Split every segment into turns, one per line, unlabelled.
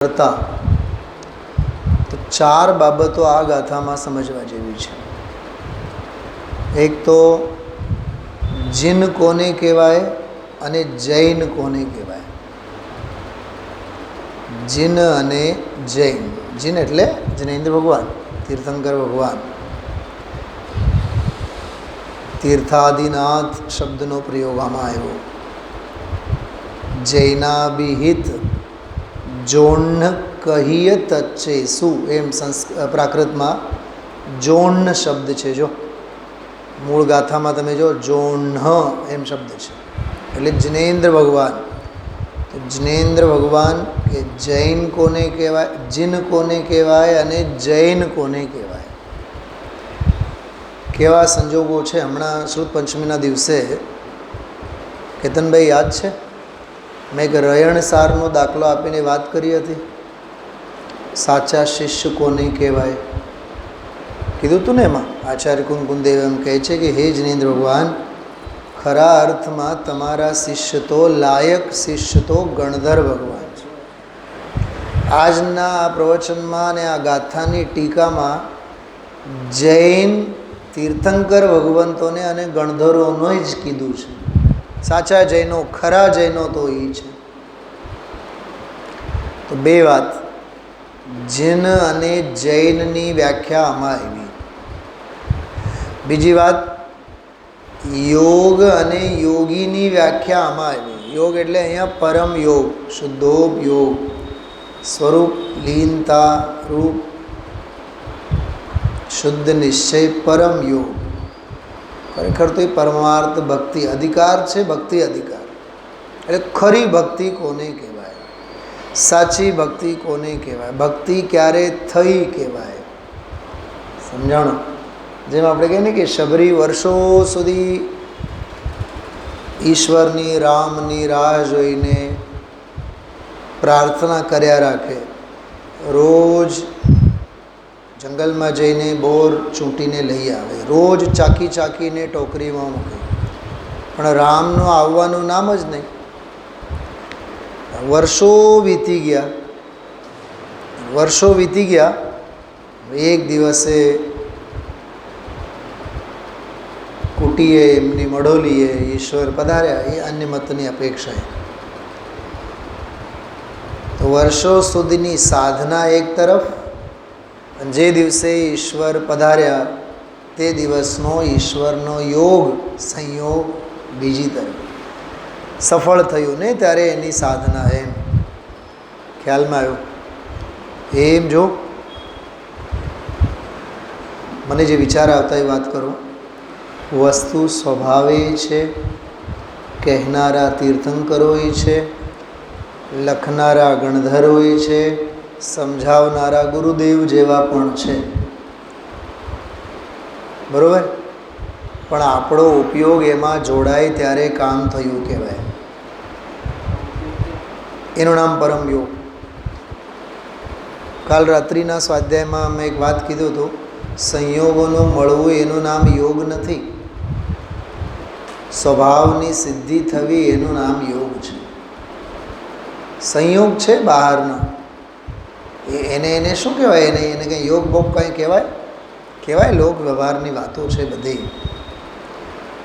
કરતા તો ચાર બાબતો આ ગાથામાં સમજવા જેવી છે. એક તો જીન કોને કહેવાય અને જૈન કોને કહેવાય. જીન અને જૈન. જીન એટલે જૈનેન્દ્ર ભગવાન, તીર્થંકર ભગવાન. તીર્થાદિનાથ શબ્દનો પ્રયોગ આમાં આવ્યો. જૈનાભિહિત જોણ્ણ કહીય તચ્ચે શું એમ પ્રાકૃતમાં જોણ્ણ શબ્દ છે. જો મૂળ ગાથામાં તમે જો જોણ્ણ એમ શબ્દ છે એટલે જૈનેન્દ્ર ભગવાન. તો જૈનેન્દ્ર ભગવાન કે જૈન કોને કહેવાય, જીન કોને કહેવાય અને જૈન કોને કહેવાય. કેવા સંજોગો છે. હમણાં શુદ્ધ પંચમીના દિવસે કેતનભાઈ યાદ છે મેં એક રયણસારનો દાખલો આપીને વાત કરી હતી. સાચા શિષ્ય કોને કહેવાય કીધું હતું ને. એમાં આચાર્ય કુંકુમદેવ એમ કહે છે કે હે જૈનેન્દ્ર ભગવાન, ખરા અર્થમાં તમારા શિષ્ય તો લાયક શિષ્ય તો ગણધર ભગવાન છે. આજના આ પ્રવચનમાં અને આ ગાથાની ટીકામાં જૈન તીર્થંકર ભગવંતોને અને ગણધરોનો જ કીધું છે. સાચા જૈનો, ખરા જૈનો તો એ છે. તો બે વાત, જીન અને જૈનની વ્યાખ્યા આમાં આવી. બીજી વાત, યોગ અને યોગીની વ્યાખ્યા આમાં આવી. યોગ એટલે અહીંયા પરમ યોગ, શુદ્ધોપ યોગ, સ્વરૂપ લીનતા રૂપ શુદ્ધ નિશ્ચય પરમ યોગ. ખરેખર તો એ પરમાર્થ ભક્તિ અધિકાર છે. ભક્તિ અધિકાર એટલે ખરી ભક્તિ કોને કહેવાય, સાચી ભક્તિ કોને કહેવાય, ભક્તિ ક્યારે થઈ કહેવાય. સમજાણો? જેમ આપણે કહીએ ને કે શબરી વર્ષો સુધી ઈશ્વરની રામની રાહ જોઈને પ્રાર્થના કર્યા રાખે. રોજ જંગલમાં જઈને બોર ચૂંટીને લઈ આવે, રોજ ચાકી ચાકીને ટોકરીમાં મૂકે, પણ રામનું આવવાનું નામ જ નહીં. વર્ષો વીતી ગયા, વર્ષો વીતી ગયા. એક દિવસે કુટીએ એમની મઢોલીએ ઈશ્વર પધાર્યા. એ અન્ય મતની અપેક્ષાએ તો વર્ષો સુધીની સાધના એક તરફ, જે દિવસે ઈશ્વર પધાર્યા તે દિવસનો ઈશ્વરનો યોગ સંયોગ બીજી તરફ સફળ થયું ને ત્યારે એની સાધના. એમ ખ્યાલમાં આવ્યું? એમ જો મને જે વિચાર આવતા એ વાત કરું. વસ્તુ સ્વભાવે છે, કહેનારા તીર્થંકરોય છે, લખનારા ગણધરોય છે, સમજાવનારા ગુરુદેવ જેવા પણ છે. બરાબર? પણ આપણો ઉપયોગ એમાં જોડાય ત્યારે કામ થયું કહેવાય. એનું નામ પરમ યોગ. કાલ રાત્રિના સ્વાધ્યાયમાં મેં એક વાત કીધું હતું, સંયોગોનું મળવું એનું નામ યોગ નથી. સ્વભાવની સિદ્ધિ થવી એનું નામ યોગ છે. સંયોગ છે બહારનો, એને શું કહેવાય? એને કંઈ યોગ ભોગ કંઈ કહેવાય? લોક વ્યવહારની વાતો છે બધી,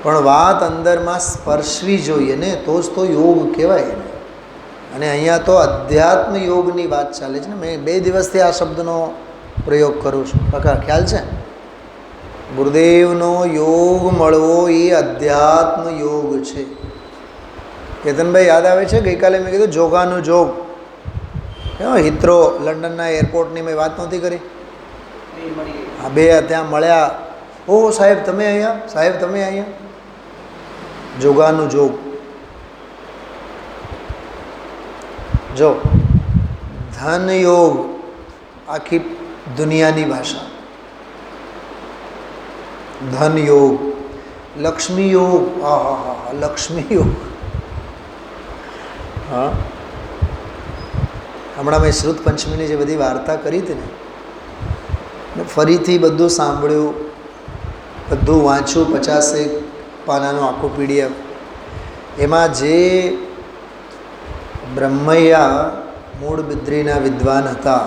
પણ વાત અંદરમાં સ્પર્શવી જોઈએ ને તો જ તો યોગ કહેવાય એને. અને અહીંયા તો અધ્યાત્મ યોગની વાત ચાલે છે ને. મેં 2 દિવસથી આ શબ્દનો પ્રયોગ કરું છું. કાકા ખ્યાલ છે? ગુરુદેવનો યોગ મળવો એ અધ્યાત્મ યોગ છે. કેતનભાઈ યાદ આવે છે? ગઈકાલે મેં કીધું જોગાનું જોગ. હિથ્રો લંડનના એરપોર્ટની મેં વાત નહોતી કરી? હા, બે ત્યાં મળ્યા. ઓહો સાહેબ તમે અહીંયા, સાહેબ તમે અહીંયા. જોગાનું જોગ. જો ધન યોગ આખી દુનિયાની ભાષા. ધન યોગ, લક્ષ્મી યોગ. હા હા હા, લક્ષ્મી યોગ. હા, હમણાં મેં શ્રુત પંચમીની જે બધી વાર્તા કરી હતી ને, ફરીથી બધું સાંભળ્યું, બધું વાંચ્યું. 50 પાનાનું આખું PDF. એમાં જે બ્રહ્મૈયા મૂળ બિદ્રીના વિદ્વાન હતા.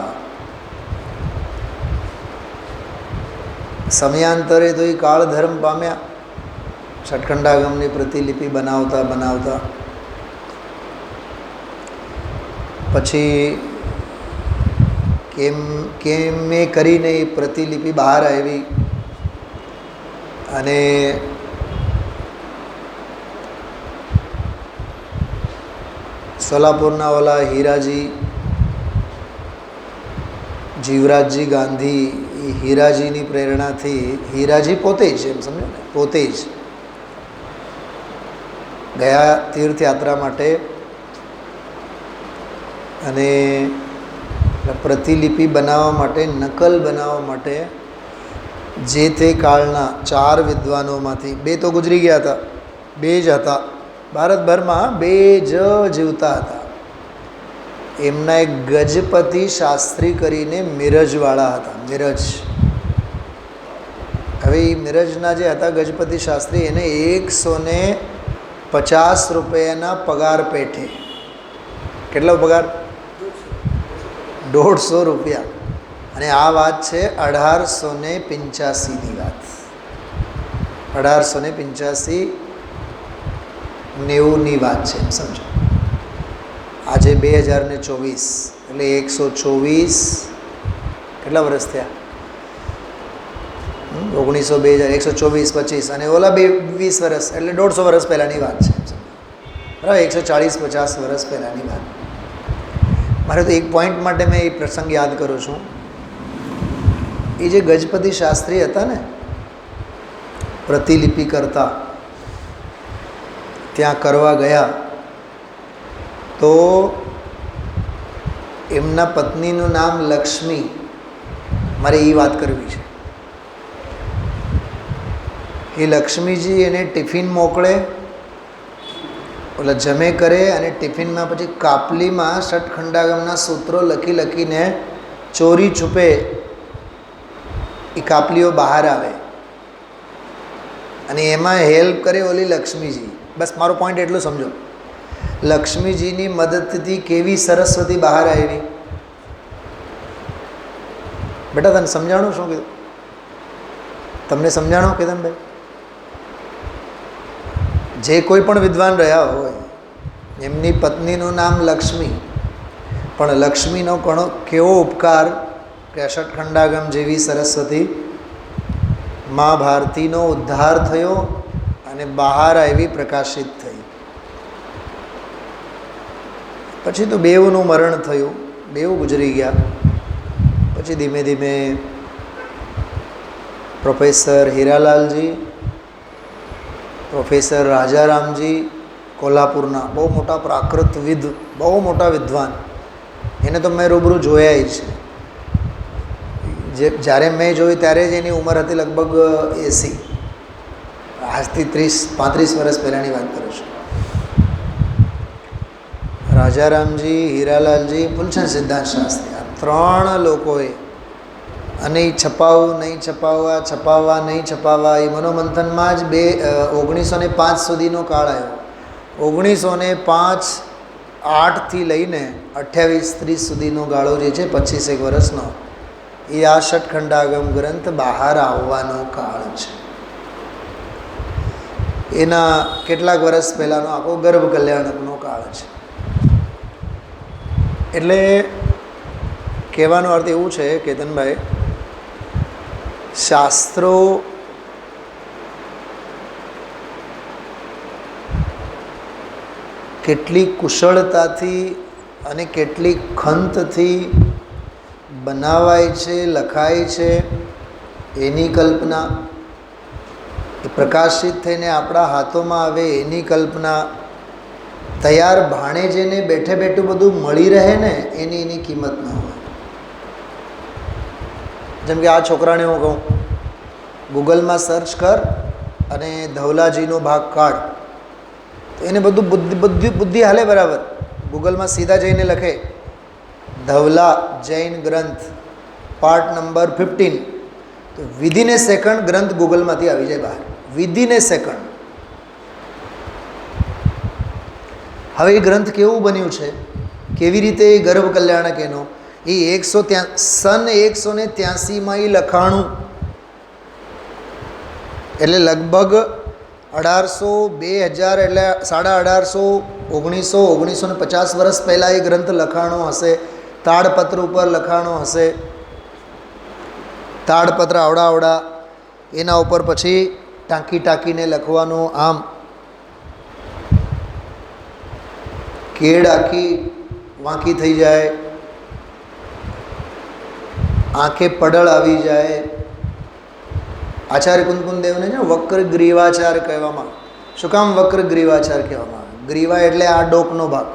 સમયાંતરે તો એ કાળ ધર્મ પામ્યા. ષટખંડાગમની પ્રતિલિપિ બનાવતા બનાવતા પછી કેમે કરીને એ પ્રતિલિપિ બહાર આવી અને સોલાપુરના ઓલા હીરાજી જીવરાજજી ગાંધી એ હીરાજીની પ્રેરણાથી, હીરાજી પોતે જ એમ સમજો ને, પોતે જ ગયા તીર્થયાત્રા માટે અને પ્રતિલિપિ બનાવવા માટે, નકલ બનાવવા માટે જે તે કાળના 4 વિદ્વાનોમાંથી 2 તો ગુજરી ગયા હતા, 2 જ હતા ભારતભરમાં, 2 જ જીવતા હતા. એમના એક ગજપતિ શાસ્ત્રી કરીને મિરજવાળા હતા. મિરજ, હવે એ મિરજના જે હતા ગજપતિ શાસ્ત્રી, એને 150 રૂપિયાના પગાર પેઠે. કેટલો પગાર? 150 રૂપિયા. અને આ વાત છે 1885ની વાત, 1885 90ની વાત છે, એમ સમજો. આજે 2024 એટલે 124 કેટલા વર્ષ થયા? 1900 124 25 અને ઓલા 20 વર્ષ એટલે 150 વર્ષ પહેલાંની વાત છે, બરાબર. 140-50 વર્ષ પહેલાંની વાત. મારે તો એક પોઈન્ટ માટે મેં એ પ્રસંગ યાદ કરું છું. એ જે ગજપતિ શાસ્ત્રી હતા ને, પ્રતિલિપિ કરતા, ત્યાં કરવા ગયા તો એમના પત્નીનું નામ લક્ષ્મી. મારે એ વાત કરવી છે. એ લક્ષ્મીજી એને ટિફિન મોકલે, ઓલા જમે કરે અને ટિફિનમાં પછી કાપલીમાં ષટખંડાગમના સૂત્રો લખીને ચોરી છુપે એ કાપલીઓ બહાર આવે અને એમાં હેલ્પ કરે ઓલી લક્ષ્મીજી. બસ મારો પોઈન્ટ એટલું સમજો. લક્ષ્મીજીની મદદથી કેવી સરસ્વતી બહાર આવી. બેટા તને સમજાણું શું કીધું? તમને સમજાણું કેતનભાઈ? જે કોઈ પણ વિદ્વાન રહ્યા હોય એમની પત્નીનું નામ લક્ષ્મી, પણ લક્ષ્મીનો કેવો ઉપકાર કે ષટખંડાગમ જેવી સરસ્વતી મા ભારતીનો ઉદ્ધાર થયો અને બહાર આવી, પ્રકાશિત થઈ. પછી તો બેઉનું મરણ થયું, બેઉ ગુજરી ગયા. પછી ધીમે ધીમે પ્રોફેસર હીરાલાલજી, પ્રોફેસર રાજારામજી, કોલ્હાપુરના બહુ મોટા પ્રાકૃતવિદ, બહુ મોટા વિદ્વાન, એને તો મેં રૂબરૂ જોયા છે. જ્યારે મેં જોયું ત્યારે જ એની ઉંમર હતી લગભગ 80, આજથી 30-35 વર્ષ પહેલાંની વાત કરું છું. રાજારામજી, હીરાલાલજી, ફૂલચંદ સિદ્ધાંત શાસ્ત્રી, આ 3 લોકોએ, અને એ છપાવવું નહીં છપાવવા, છપાવવા નહીં છપાવવા, એ મનોમંથનમાં જ 1905 સુધીનો કાળ આવ્યો. 1905-8થી લઈને 28-30 સુધીનો ગાળો જે છે, 25 વર્ષનો, એ આ ષટખંડાગમ ગ્રંથ બહાર આવવાનો કાળ છે. એના કેટલાક વર્ષ પહેલાંનો આખો ગર્ભ કલ્યાણકનો કાળ છે. એટલે કહેવાનો અર્થ એવું છે કેતનભાઈ, શાસ્ત્રો કેટલી કુશળતાથી અને કેટલી ખંતથી બનાવાય છે, લખાય છે, એની કલ્પના, એ પ્રકાશિત થઈને આપણા હાથોમાં આવે એની કલ્પના, તૈયાર ભાણે જેને બેઠે બેઠું બધું મળી રહે ને એની કિંમત ન હોય. જેમ કે આ છોકરાને હું કહું, ગૂગલમાં સર્ચ કર અને ધવલાજીનો ભાગ કાઢ, તો એને બધું બુદ્ધિ હાલે બરાબર. ગૂગલમાં સીધા જઈને લખે ધવલા જૈન ગ્રંથ પાર્ટ નંબર 15, તો વિધિન એ સેકન્ડ ગ્રંથ ગૂગલમાંથી આવી જાય બહાર, વિધિન એ સેકન્ડ. હવે એ ગ્રંથ કેવું બન્યું છે કેવી રીતે એ ગર્ભ કલ્યાણક એનો એ સન 183માં એ લખાણું, એટલે લગભગ 1800 2000 એટલે 1850 1950 વર્ષ પહેલાં એ ગ્રંથ લખાણો હશે. તાડપત્ર ઉપર લખાણો હશે, તાડપત્ર આવડા એના ઉપર પછી ટાંકીને લખવાનું. આમ કેડ આખી વાંકી થઈ જાય, આંખે પડળ આવી જાય. આચાર્ય કુંદકુંદ દેવને છે વક્ર ગ્રીવાચાર કહેવામાં. શું કામ વક્ર ગ્રીવાચાર કહેવામાં આવે? ગ્રીવા એટલે આ ડોકનો ભાગ,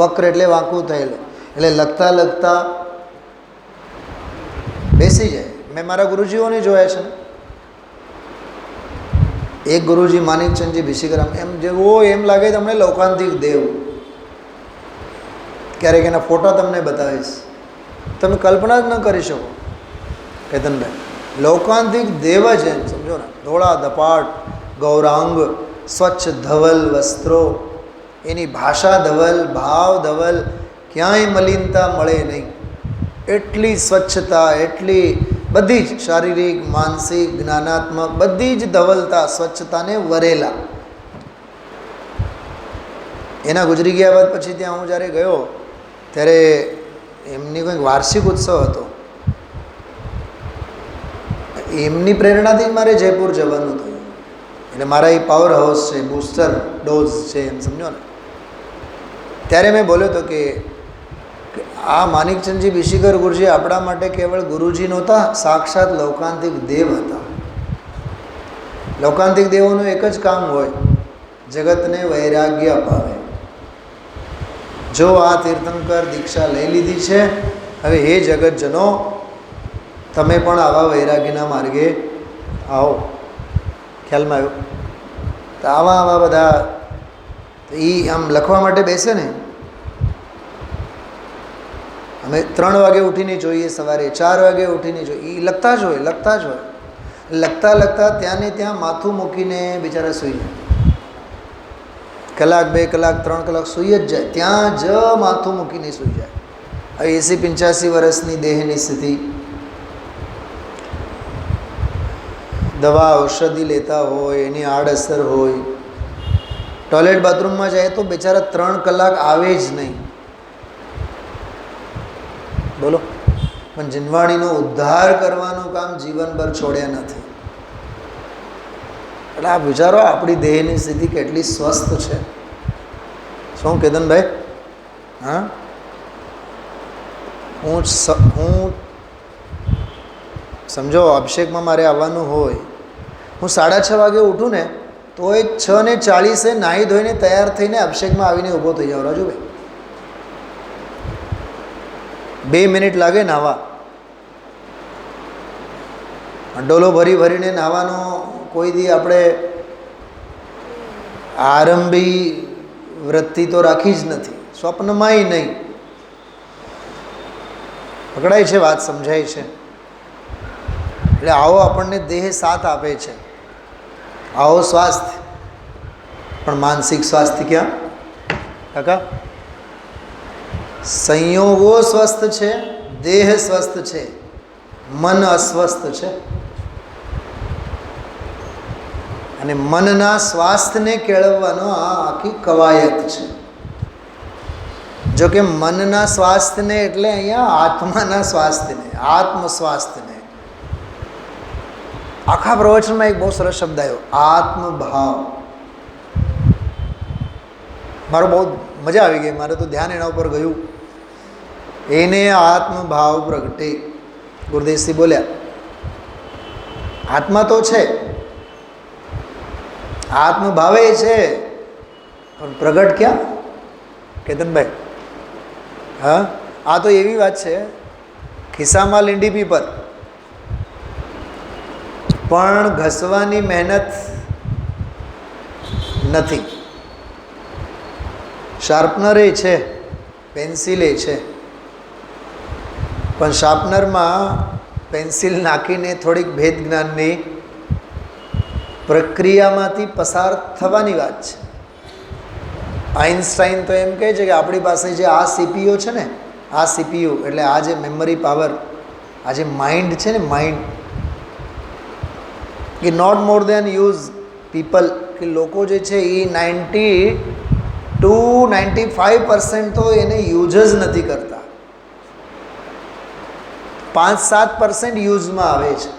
વક્ર એટલે વાંકું થયેલું, એટલે લખતા બેસી જાય. મેં મારા ગુરુજીઓને જોયા છે ને, એક ગુરુજી માનિકચંદજી ભીશીકરામ, એમ જેવો એમ લાગે તમને લૌકાંતિક દેવ. ક્યારેક એના ફોટા તમને બતાવીશ, તમે કલ્પના જ ન કરી શકો. કેતનભાઈ લૌકાંતિક દેવ જ એમ સમજો ને. ધોળા ધપાટ ગૌરાંગ, સ્વચ્છ ધવલ વસ્ત્રો, એની ભાષા ધવલ, ભાવ ધવલ, ક્યાંય મલિનતા મળે નહીં. એટલી સ્વચ્છતા, એટલી બધી જ શારીરિક માનસિક જ્ઞાનાત્મક બધી જ ધવલતા સ્વચ્છતાને વરેલા. એના ગુજરી ગયા બાદ પછી ત્યાં હું જ્યારે ગયો ત્યારે એમની કંઈક વાર્ષિક ઉત્સવ હતો. એમની પ્રેરણાથી મારે જયપુર જવાનું થયું. એટલે મારા એ પાવર હાઉસ છે, બૂસ્ટર ડોઝ છે, એમ સમજો ને. ત્યારે મેં બોલ્યો હતો કે આ માનિકચંદજી ભીશીકર ગુરુજી આપણા માટે કેવળ ગુરુજી નહોતા, સાક્ષાત લૌકાંતિક દેવ હતા. લૌકાંતિક દેવોનું એક જ કામ હોય, જગતને વૈરાગ્ય અપાવે. જો આ તીર્થંકર દીક્ષા લઈ લીધી છે, હવે હે જગતજનો તમે પણ આવા વૈરાગ્યના માર્ગે આવો. ખ્યાલમાં આવ્યો? તો આવા બધા એ આમ લખવા માટે બેસે ને, અમે 3 વાગે ઉઠીને જોઈએ, સવારે 4 વાગે ઉઠીને જોઈએ. એ લખતા જ હોય. લખતા ત્યાં ને ત્યાં માથું મૂકીને બિચારા સૂઈ જાય. કલાક 2 કલાક 3 કલાક સૂઈ જ જાય, ત્યાં જ માથું મૂકીને સૂઈ જાય. હવે 80-85 વર્ષની દેહની સ્થિતિ, દવા ઔષધિ લેતા હોય, એની આડઅસર હોય. ટોયલેટ બાથરૂમમાં જાય તો બિચારા 3 કલાક આવે જ નહીં. બોલો. પણ જીનવાણીનો ઉદ્ધાર કરવાનું કામ જીવનભર છોડ્યા નથી. એટલે આ વિચારો આપણી દેહની સ્થિતિ કેટલી સ્વસ્થ છે. શું કેતનભાઈ? હા, હું સમજો અભિષેકમાં મારે આવવાનું હોય, હું 6:30 વાગે ઉઠું ને તો એ 6:40 નાહી ધોઈને તૈયાર થઈને અભિષેકમાં આવીને ઊભો થઈ જાઉં. રાજુભાઈ 2 મિનિટ લાગે નાહવા. ડોલો ભરીને નાહવાનો કોઈ દી આપણે આરંભી વૃત્તિ તો રાખી જ નથી, સ્વપ્નમાંય નહીં. પકડાય છે વાત, સમજાય છે? એટલે આવો આપણને દેહ સાથ આપે છે, આવો સ્વાસ્થ્ય. પણ માનસિક સ્વાસ્થ્ય ક્યાં કાકા? સંયોગો સ્વસ્થ છે, દેહ સ્વસ્થ છે, મન અસ્વસ્થ છે. અને મનના સ્વાસ્થ્યને કેળવવાનો આ આખી કવાયત છે. જો કે મનના સ્વાસ્થ્યને એટલે અહીંયા આત્માના સ્વાસ્થ્યને, આત્મ સ્વાસ્થ્યને. આખા પ્રવચનમાં એક બહુ સરસ શબ્દ આવ્યો, આત્મભાવ. મારો બહુ મજા આવી ગઈ, મારે તો ધ્યાન એના ઉપર ગયું. એને આત્મભાવ પ્રગટે. ગુરુદેવસિંહ બોલ્યા આત્મા તો છે, આત્મભાવે છે, પણ પ્રગટ ક્યાં? કેતનભાઈ, હા, આ તો એવી વાત છે, ખિસ્સામાં લીંડી પીપર પણ ઘસવાની મહેનત નથી. શાર્પનરે છે, પેન્સિલે છે, પણ શાર્પનરમાં પેન્સિલ નાખીને થોડીક ભેદ જ્ઞાનની પ્રક્રિયામાંથી પસાર થવાની વાત છે. આઇન્સ્ટાઈન તો એમ કહે છે કે આપણી પાસે જે આ સીપીયુ છે ને, આ સીપીયુ એટલે આ જે મેમરી પાવર, આ જે માઇન્ડ છે ને, માઇન્ડ કે not more than use people, કે લોકો જે છે એ 90-95% તો એને યુઝ જ નથી કરતા, 5-7% યુઝમાં આવે છે,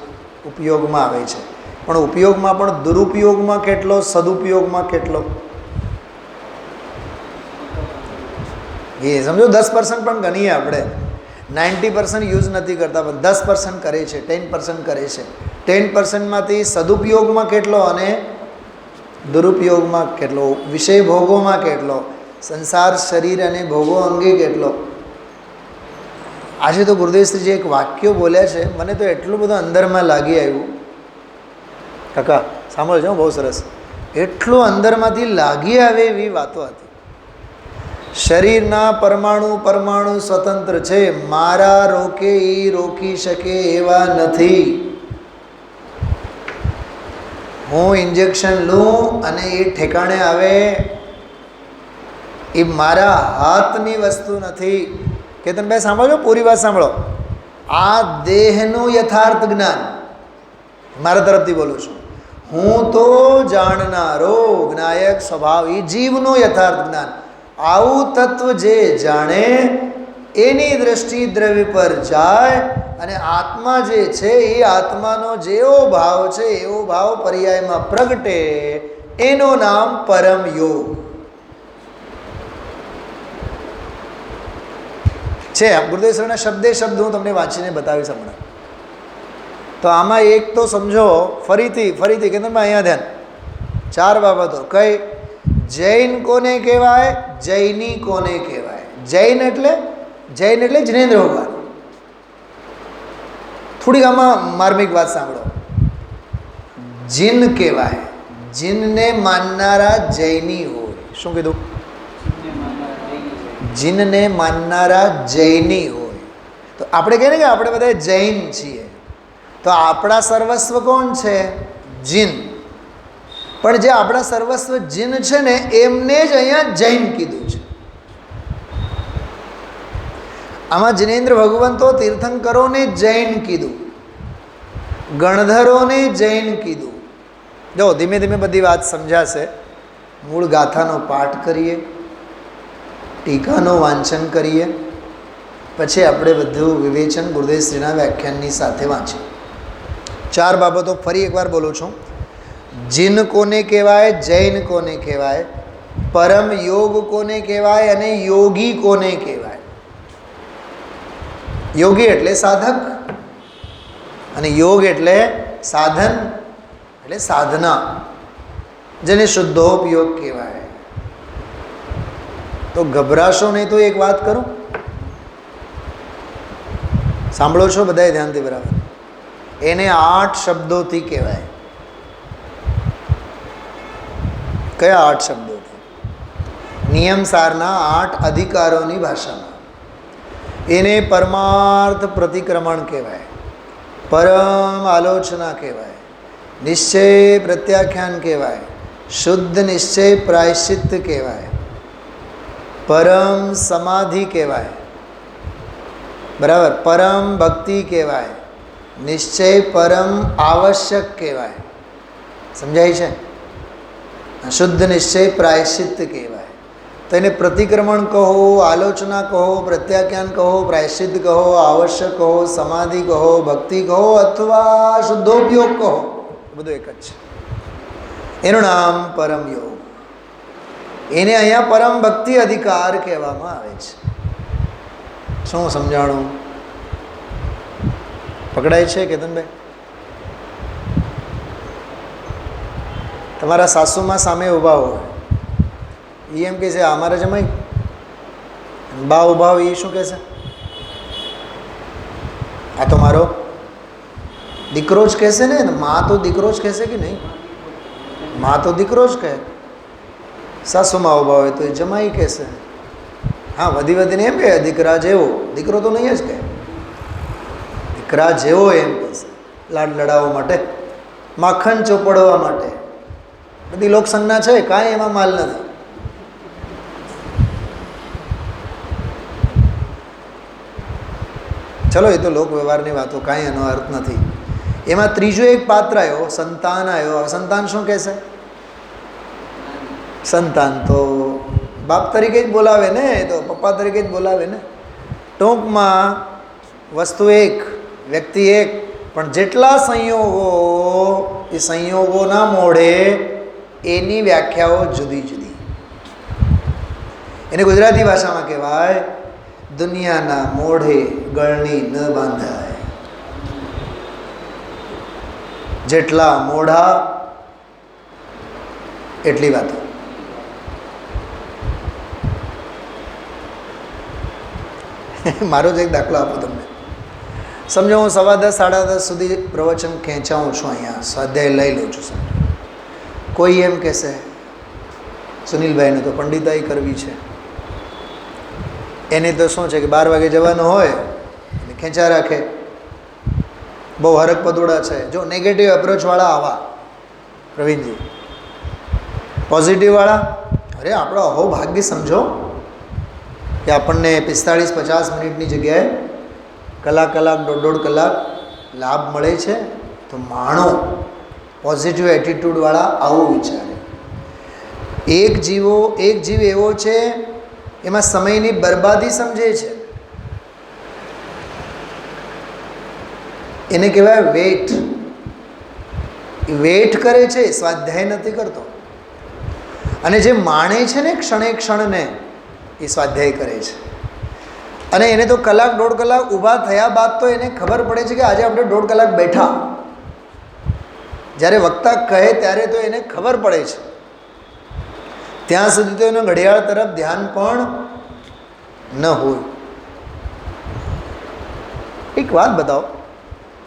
ઉપયોગમાં આવે છે. પણ ઉપયોગમાં પણ દુરુપયોગમાં કેટલો, સદુપયોગમાં કેટલો એ સમજો. 10% પણ ગણીએ આપણે, 90% યુઝ નથી કરતા પણ 10% કરે છે, 10% કરે છે. 10%માંથી સદુપયોગમાં કેટલો અને દુરુપયોગમાં કેટલો, વિષય ભોગોમાં કેટલો, સંસાર શરીર અને ભોગો અંગે કેટલો. આજે તો ગુરુદેવશ્રીજી એક વાક્ય બોલ્યા છે, મને તો એટલું બધું અંદરમાં લાગી આવ્યું. કાકા સાંભળજો, બહુ સરસ, એટલું અંદરમાંથી લાગી આવે એવી વાતો હતી. શરીરના પરમાણુ પરમાણુ સ્વતંત્ર છે, મારા રોકે એ રોકી શકે એવા નથી. હું ઇન્જેક્શન લઉં અને એ ઠેકાણે આવે એ મારા હાથની વસ્તુ નથી. કેતનભાઈ સાંભળજો, પૂરી વાત સાંભળો. આ દેહનું યથાર્થ જ્ઞાન મારા તરફથી બોલું છું. હું તો જાણનારો જ્ઞાયક સ્વભાવ, એ જીવનું યથાર્થ જ્ઞાન. આવું તત્વ જે જાણે એની દ્રષ્ટિ દ્રવ્ય પર જાય અને આત્મા જે છે એ આત્માનો જેવો ભાવ છે એવો ભાવ પર્યાયમાં પ્રગટે, એનું નામ પરમ યોગ છે. ગુરુદેવના શબ્દે શબ્દ હું તમને વાંચીને બતાવીશ હમણાં. તો આમાં એક તો સમજો, ફરીથી કે તમે અહીંયા ધ્યાન, 4 બાબતો. કઈ? જૈન કોને કહેવાય, જૈની કોને કહેવાય. જૈન એટલે જૈનેન્દ્ર ભગવાન. થોડીક આમાં માર્મિક વાત સાંભળો. જીન કહેવાય, જીનને માનનારા જૈની હોય. શું કીધું? જીનને માનનારા જૈની હોય. તો આપણે કહીએ ને કે આપણે બધા જૈન છીએ, તો આપણા સર્વસ્વ કોણ છે? જીન. પણ જે આપણા સર્વસ્વ જીન છે ને એમને જ અહીંયા જૈન કીધું છે. આમાં જિનેન્દ્ર ભગવંતો તીર્થંકરોને જૈન કીધું, ગણધરોને જૈન કીધું. જો ધીમે ધીમે બધી વાત સમજાશે. મૂળ ગાથાનો પાઠ કરીએ, ટીકાનું વાંચન કરીએ, પછી આપણે બધું વિવેચન ગુરુદેવશ્રીના વ્યાખ્યાનની સાથે વાંચીએ. 4 બાબતો ફરી એકવાર બોલું છું. જીન કોને કહેવાય, જૈન કોને કહેવાય, પરમ યોગ કોને કહેવાય અને યોગી કોને કહેવાય. યોગી એટલે સાધક અને યોગ એટલે સાધન, એટલે સાધના, જેને શુદ્ધોપયોગ કહેવાય. તો ગભરાશો નહીં. તો એક વાત કરું, સાંભળો છો બધાએ ધ્યાનથી બરાબર. એને 8 શબ્દોથી કહેવાય. કયા 8 શબ્દોથી? નિયમસારના 8 અધિકારોની ભાષામાં. એને પરમાર્થ પ્રતિક્રમણ કહેવાય, પરમ આલોચના કહેવાય, નિશ્ચય પ્રત્યાખ્યાન કહેવાય, શુદ્ધ નિશ્ચય પ્રાયશ્ચિત્ત કહેવાય, પરમ સમાધિ કહેવાય, બરાબર, પરમ ભક્તિ કહેવાય, નિશ્ચય પરમ આવશ્યક કહેવાય. સમજાય છે? શુદ્ધ નિશ્ચય પ્રાયશ્ચિત્ત કહેવાય. તો એને પ્રતિક્રમણ કહો, આલોચના કહો, પ્રત્યાખ્યાન કહો, પ્રાયશ્ચિત્ત કહો, આવશ્યક કહો, સમાધિ કહો, ભક્તિ કહો અથવા શુદ્ધોપયોગ કહો, બધું એક જ છે. એનું નામ પરમ યોગ. એને અહીંયા પરમ ભક્તિ અધિકાર કહેવામાં આવે છે. શું સમજાણું? પકડાય છે કેતનભાઈ? તમારા સાસુમાં સામે ઊભા હોય, એ એમ કહે છે અમારા જમાઈ, બા ઊભા હોય એ શું કહે છે? આ તો મારો દીકરો જ કહેશે ને. માં તો દીકરો જ કહેશે કે નહીં? માં તો દીકરો જ કહે. સાસુમાં ઊભા હોય તો એ જમાઈ કહેશે. હા, વધી વધીને એમ કહે દીકરા જેવો. દીકરો તો નહીં જ કહે, દીકરા જેવો એમ કહેશે. લાડ લડાવવા માટે, માખણ ચોપડવા માટે. બધી લોકસંજ્ઞા છે, કાંઈ એમાં માલ નથી. ચલો એ તો લોક વ્યવહારની વાતો, કાંઈ એનો અર્થ નથી. એમાં ત્રીજો એક પાત્ર આવ્યો, સંતાન આવ્યો. હવે સંતાન શું કહેશે? સંતાન તો બાપ તરીકે જ બોલાવે ને, એ તો પપ્પા તરીકે જ બોલાવે ને. ટૂંકમાં વસ્તુ એક, વ્યક્તિ એક, પણ જેટલા સંયોગો, એ સંયોગોના મોઢે એની વ્યાખ્યાઓ જુદી જુદી. એને ગુજરાતી ભાષામાં કહેવાય, દુનિયાના મોઢે ગળણી ન બાંધાય. જેટલા મોઢા એટલી વાતો. મારો જ એક દાખલો આપો તમને. સમજો હું 10:15 10:30 સુધી પ્રવચન ખેંચાવું છું, અહીંયા સ્વાધ્યાય લઈ લઉં છું. સમજો કોઈ એમ કહેશે સુનિલભાઈને તો પંડિતાઈ કરવી છે, એને તો શું છે કે 12 વાગે જવાનું હોય એટલે ખેંચા રાખે, બહુ હરક પદોડા છે. જો નેગેટિવ એપ્રોચવાળા આવા પ્રવીણજી, પોઝિટિવવાળા અરે આપણો અહોભાગ્ય સમજો કે આપણને 45-50 મિનિટની જગ્યાએ કલાક 1.5 કલાક લાભ મળે છે. તો માણો પોઝિટિવ એટીટ્યૂડવાળા આવું વિચારે. એક જીવ એવો છે એમાં સમયની બરબાદી સમજે છે, એને કહેવાય વેટ. વેટ કરે છે, સ્વાધ્યાય નથી કરતો. અને જે માણે છે ને ક્ષણે ક્ષણને, એ સ્વાધ્યાય કરે છે. અને એને તો 1-1.5 કલાક ઊભા થયા બાદ તો એને ખબર પડે છે કે આજે આપણે 1.5 કલાક બેઠા. જ્યારે વક્તા કહે ત્યારે તો એને ખબર પડે છે. ત્યાં સુધી તો એનું ઘડિયાળ તરફ ધ્યાન પણ ન હોય. એક વાત બતાવો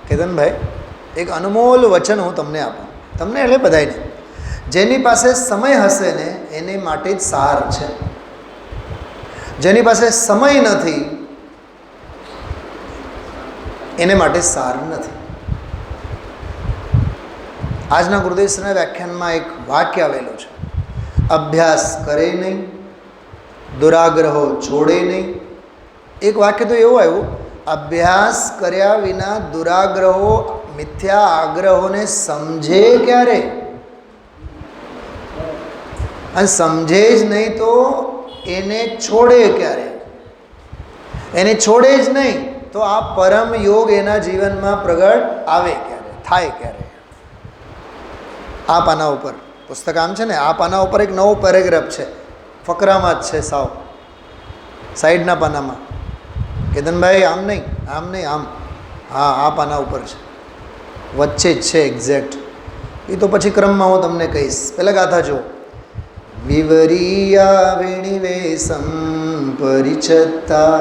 કેતનભાઈ, એક અનમોલ વચન હું તમને આપું, તમને એટલે બધાને. જેની પાસે સમય હશે ને એને માટે જ સાર છે. જેની પાસે સમય નથી એને માટે સાર નથી. આજના ગુરુદેવના વ્યાખ્યાનમાં એક વાક્ય આવેલું છે, અભ્યાસ કરે નહીં, દુરાગ્રહો છોડે નહીં. એક વાક્ય તો એવું આવ્યું, અભ્યાસ કર્યા વિના દુરાગ્રહો, મિથ્યા આગ્રહોને સમજે ક્યારે? અને સમજે જ નહીં તો એને છોડે ક્યારે? એને છોડે જ નહીં તો આ પરમ યોગ એના જીવનમાં પ્રગટ આવે ક્યારે, થાય ક્યારે? આ પાના ઉપર પુસ્તક આમ છે ને, આ પાના ઉપર એક નવો પેરેગ્રાફ છે, ફકરામાં જ છે, સાવ સાઈડના પાનામાં. કેતનભાઈ આમ નહીં, આમ નહીં, આમ. હા, આ પાના ઉપર છે, વચ્ચે જ છે એક્ઝેક્ટ. એ તો પછી ક્રમમાં હું તમને કહીશ. પહેલાં ગાથા જો. વિવરિયા વેણિવેશમ પરિચ્છતા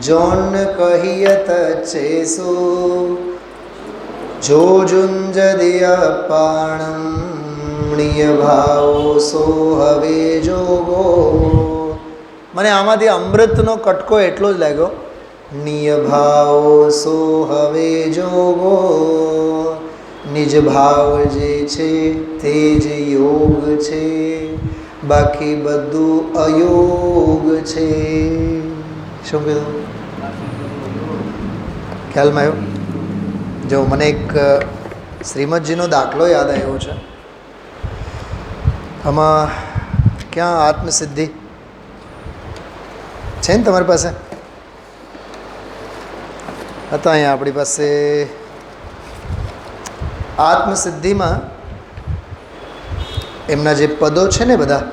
જોન કહિયત ચેસુ જો જુંજદિયપાણમણીય ભાવો સો હવે જોગો. મને આમાંથી અમૃતનો કટકો એટલો જ લાગ્યો, નિય ભાવો સો હવે જોગો. નિજ ભાવ જે છે તે જ યોગ છે, બાકી બધું અયોગ છે. શું કીધું? ખ્યાલમાં આવ્યું? જો મને એક શ્રીમદજીનો દાખલો યાદ આવ્યો છે. આમાં ક્યાં આત્મસિદ્ધિ છે ને તમારી પાસે? હતા અહીંયા આપણી પાસે. આત્મસિદ્ધિમાં એમના જે પદો છે ને બધા,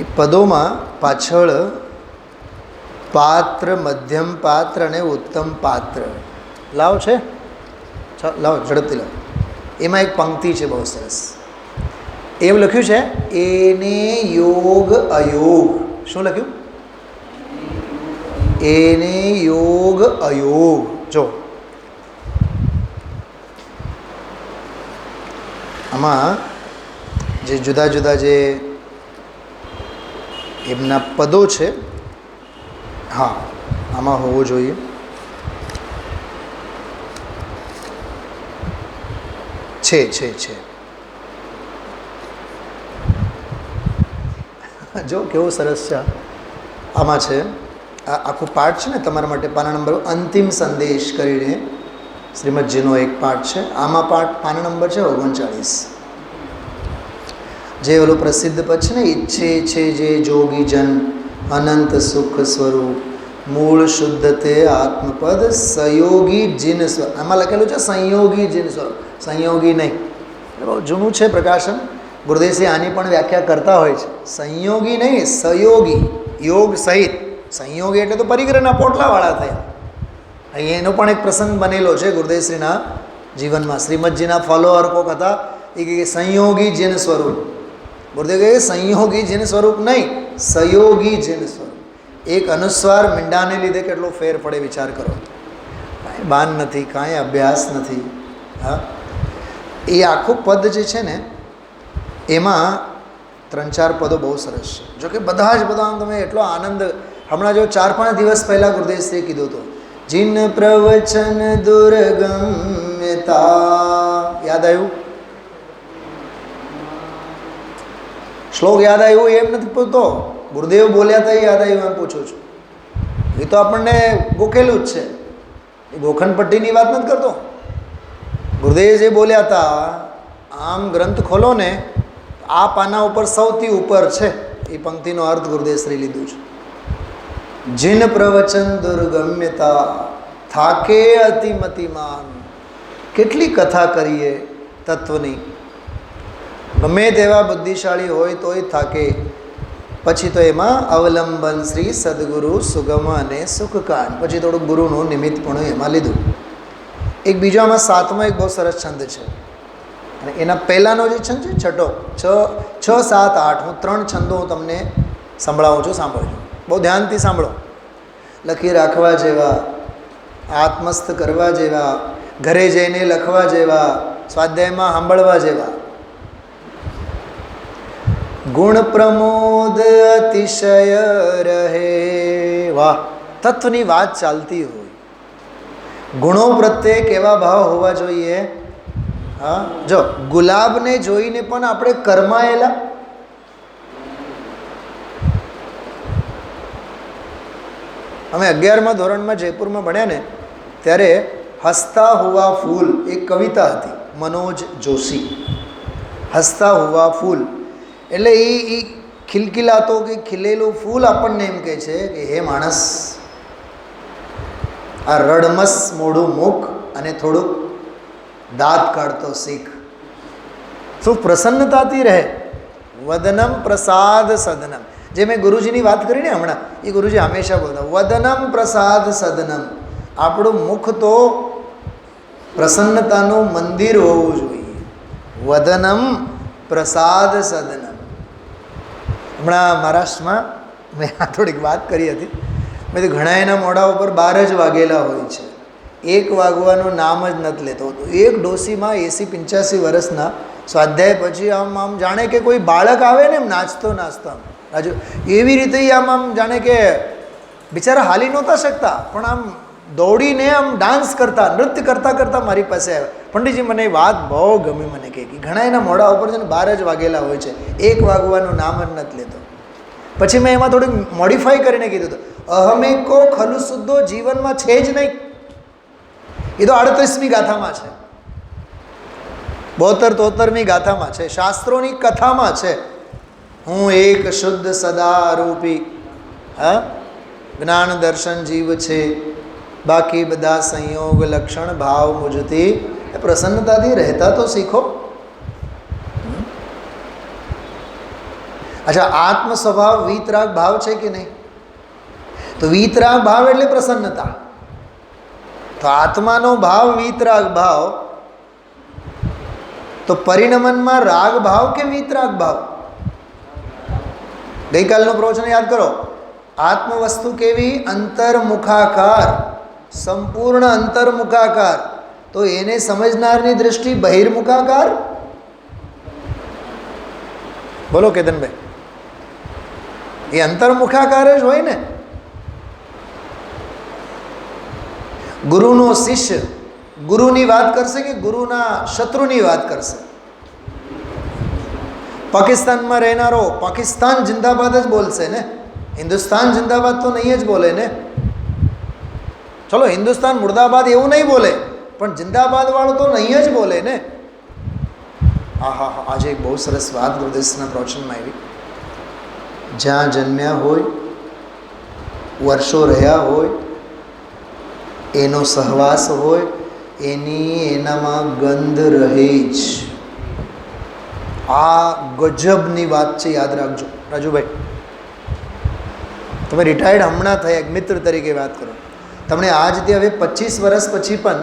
એ પદોમાં પાછળ પાત્ર, મધ્યમ પાત્ર અને ઉત્તમ પાત્ર લાવ છે. લાવો ઝડપથી લાવો. એમાં એક પંક્તિ છે બહુ સરસ. એવું લખ્યું છે, એને યોગ અયોગ. શું લખ્યું? એને યોગ અયોગ. જો આમાં જે જુદા જુદા જે એમના પદો છે, હા આમાં હોવું જોઈએ. છે જો કેવું સરસ છે. આમાં છે, આ આખું પાઠ છે ને તમારા માટે પાના નંબર અંતિમ સંદેશ કરીને શ્રીમદજીનો એક પાઠ છે. આમાં પાના નંબર છે 39. જે ઓલું પ્રસિદ્ધ પદ છે ને, ઈચ્છે છે જે જોગી જન અનંત સુખ સ્વરૂપ મૂળ શુદ્ધ તે આત્મપદ સંયોગી જીન સ્વરૂપ. આમાં લખેલું છે સંયોગી જીન સ્વરૂપ, સંયોગી નહીં. બહુ જૂનું છે પ્રકાશન. ગુરુદેવશ્રી આની પણ વ્યાખ્યા કરતા હોય છે. સંયોગી નહીં, સહયોગી, યોગ સહિત. સંયોગી એટલે તો પરિગ્રહના પોટલાવાળા થયા. અહીંયા એનો પણ એક પ્રસંગ બનેલો છે ગુરુદેવશ્રીના જીવનમાં. શ્રીમદજીના ફોલોઅર કોક હતા, એ કહે સંયોગી જીન સ્વરૂપ. ગુરુદેવ કહે સંયોગી જીન સ્વરૂપ નહીં, સહયોગી જીન સ્વરૂપ. એક અનુસ્વાર મીંડાને લીધે કેટલો ફેર પડે વિચાર કરો. કાંઈ બાન નથી, કાંઈ અભ્યાસ નથી. હા, એ આખું પદ જે છે ને એમાં 3-4 પદો બહુ સરસ છે. જોકે બધા જ બધા તમે એટલો આનંદ, હમણાં જો 4-5 દિવસ પહેલાં ગુરુદેવશ્રીએ કીધું હતું, જીન પ્રવચન દુર્ગમ્યતા. યાદ આવ્યું? શ્લોક યાદ આવ્યું એમ નથી પૂછતો, ગુરુદેવ બોલ્યા હતા એ યાદ આવ્યું એમ પૂછું છું. એ તો આપણને ગોખેલું જ છે, એ ગોખણપટ્ટીની વાત નથી કરતો. ગુરુદેવ જે બોલ્યા હતા, આમ ગ્રંથ ખોલો ને, આ પાના ઉપર સૌથી ઉપર છે એ પંક્તિનો અર્થ ગુરુદેવશ્રી લીધું છે. જીન પ્રવચન દુર્ગમ્યતા થાકે અતિમતિમાન. કેટલી કથા કરીએ તત્વની, ગમે તેવા બુદ્ધિશાળી હોય તોય થાકે. પછી તો એમાં અવલંબન શ્રી સદગુરુ સુગમ અને સુખકાન. પછી થોડુંક ગુરુનું નિમિત્ત પણ એમાં લીધું. એક બીજો આમાં 7મો એક બહુ સરસ છંદ છે, અને એના પહેલાંનો જે છંદ છે છઠ્ઠો, 6, 7, 8, હું 3 છંદો હું તમને સંભળાવું છું, સાંભળજો બહુ ધ્યાનથી સાંભળો. લખી રાખવા જેવા, આત્મસ્થ કરવા જેવા, ઘરે જઈને લખવા જેવા, સ્વાધ્યાયમાં સાંભળવા જેવા. ગુણ પ્રમોદ અતિશય રહે. વાહ, તત્વની વાત ચાલતી હોય, ગુણો પ્રત્યે કેવા ભાવ હોવા જોઈએ. હા, જો ગુલાબને જોઈને પણ આપણે કરમાયેલા. અમે 11મા ધોરણમાં જયપુરમાં ભણ્યા ને ત્યારે હસતા હુઆ ફૂલ એક કવિતા હતી, મનોજ જોશી. હસતા હુઆ ફૂલ એટલે એ ખિલખિલાતો કે ખીલેલું ફૂલ આપણને એમ કહે છે કે હે માણસ, આ રડમસ મોઢું મુખ અને થોડુંક દાંત કાઢતો શીખ. શું પ્રસન્નતાથી રહે. વદનમ પ્રસાદ સદનમ. જે મેં ગુરુજીની વાત કરી ને હમણાં, એ ગુરુજી હંમેશા બોલતા વદનમ પ્રસાદ સદનમ. આપણું મુખ તો પ્રસન્નતાનું મંદિર હોવું જોઈએ. વદનમ પ્રસાદ સદનમ. હમણાં મહારાષ્ટ્રમાં મેં આ થોડીક વાત કરી હતી. મેં તો ઘણા એના મોઢા ઉપર 12 જ વાગેલા હોય છે, 1 વાગવાનું નામ જ નથી લેતો. એક ડોસીમાં 80-85 વર્ષના સ્વાધ્યાય પછી આમ જાણે કે કોઈ બાળક આવે ને એમ નાચતો આમ રાજુ એવી રીતે આમ જાણે કે બિચારા હાલી નહોતા શકતા, પણ આમ દોડીને આમ ડાન્સ કરતા, નૃત્ય કરતાં મારી પાસે આવ્યા. પંડિતજી મને એ વાત બહુ ગમી. મને કહે કે ઘણા એના મોઢા ઉપર છે ને 12 જ વાગેલા હોય છે, 1 વાગવાનું નામ જ નથી લેતો. પછી મેં એમાં થોડુંક મોડિફાઈ કરીને કીધું હતું, અહમેકો ખલુ શુદ્ધો જીવનમાં છે જ નહીં. એ તો 38મી ગાથામાં છે, 72-73મી ગાથામાં છે, શાસ્ત્રોની કથામાં છે. હું એક શુદ્ધ સદારૂપી, હા, જ્ઞાન દર્શન જીવ છે, બાકી બધા સંયોગ લક્ષણ ભાવ મુજથી. એ પ્રસન્નતાથી રહેતા તો શીખો. અચ્છા, આત્મ સ્વભાવ વીતરાગ ભાવ છે કે નહીં? તો વીતરાગ ભાવ એટલે પ્રસન્નતા. તો આત્માનો ભાવ વીતરાગ ભાવ, તો પરિણમનમાં રાગ ભાવ કે વીતરાગ ભાવ? ગઈકાલનું પ્રવચન યાદ કરો. આત્મ વસ્તુ કેવી? અંતર્મુખાકાર, સંપૂર્ણ અંતર્મુખાકાર. તો એને સમજનારની દૃષ્ટિ બહિર્મુખાકાર. બોલો કેતનભાઈ, એ અંતર્મુખાકાર જ હોય ને. ગુરુનો શિષ્ય ગુરુની વાત કરશે કે ગુરુના શત્રુની વાત કરશે? પાકિસ્તાનમાં રહેનારો પાકિસ્તાન જિંદાબાદ જ બોલશે ને. હિન્દુસ્તાન જિંદાબાદ તો નહીં જ બોલે ને. ચલો હિન્દુસ્તાન મુર્દાબાદ એવું નહીં બોલે, પણ જિંદાબાદ વાળું તો નહીં જ બોલે ને. હા હા હા, આજે એક બહુ સરસ વાત ગુરુદેવના પ્રવચનમાં આવી. જ્યાં જન્મ્યા હોય, વર્ષો રહ્યા હોય, એનો સહવાસ હોય, એનામાં ગંધ રહે જ. આ ગજબની વાત છે, યાદ રાખજો રાજુભાઈ. તમે રિટાયર્ડ હમણાં થયા, એક મિત્ર તરીકે વાત કરો. તમને આજથી હવે 25 વર્ષ પછી પણ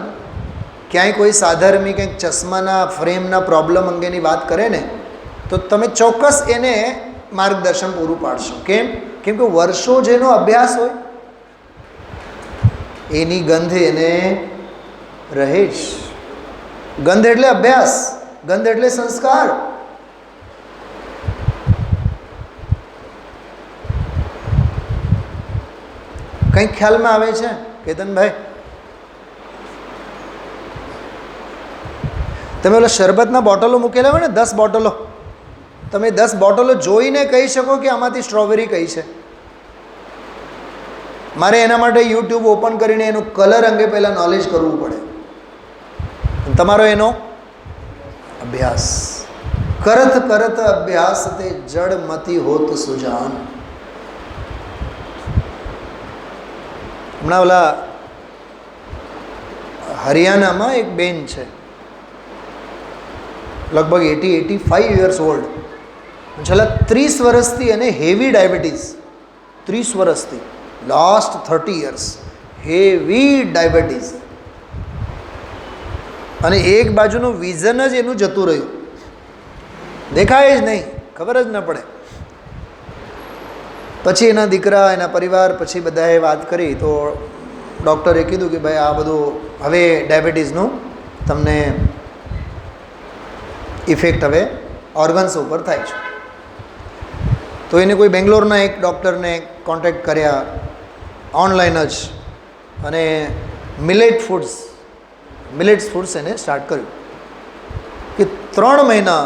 ક્યાંય કોઈ સાધર્મી કંઈક ચશ્માના ફ્રેમના પ્રોબ્લેમ અંગેની વાત કરે ને, તો તમે ચોક્કસ એને માર્ગદર્શન પૂરું પાડશો. કેમ? કેમ કે વર્ષો જેનો અભ્યાસ હોય એની ગંધ એને રહે જ. ગંધ એટલે અભ્યાસ, ગંધ એટલે સંસ્કાર. કંઈક ખ્યાલમાં આવે છે કેતનભાઈ? તમે ઓલા શરબતના બોટલો મૂકેલા હોય ને, 10 બોટલો, તમે 10 બોટલો જોઈને કહી શકો કે આમાંથી સ્ટ્રોબેરી કઈ છે? મારે એના માટે યુટ્યુબ ઓપન કરીને એનું કલર અંગે પહેલાં નોલેજ કરવું પડે. તમારો એનો અભ્યાસ. કરત કરત અભ્યાસ તે જડમતી હોત સુજાન. હમણાં ઓલા હરિયાણામાં એક બેન છે, લગભગ 85 યર્સ ઓલ્ડ. છેલ્લા 30 વર્ષથી એને હેવી ડાયાબિટીસ, 30 વર્ષથી, લાસ્ટ 30 યર્સ હેવી ડાયાબિટીસ. અને એક બાજુનું વિઝન જ એનું જતું રહ્યું, દેખાય જ નહીં, ખબર જ ન પડે. પછી એના દીકરા, એના પરિવાર, પછી બધાએ વાત કરી તો ડૉક્ટરે કીધું કે ભાઈ આ બધું હવે ડાયાબિટીસનું તમને ઇફેક્ટ હવે ઓર્ગન્સ ઉપર થાય છે. તો એને કોઈ બેંગ્લોરના એક ડૉક્ટરને કોન્ટેક્ટ કર્યા ઓનલાઈન જ, અને મિલેટ્સ ફૂડ્સ એને સ્ટાર્ટ કર્યું કે 3 મહિના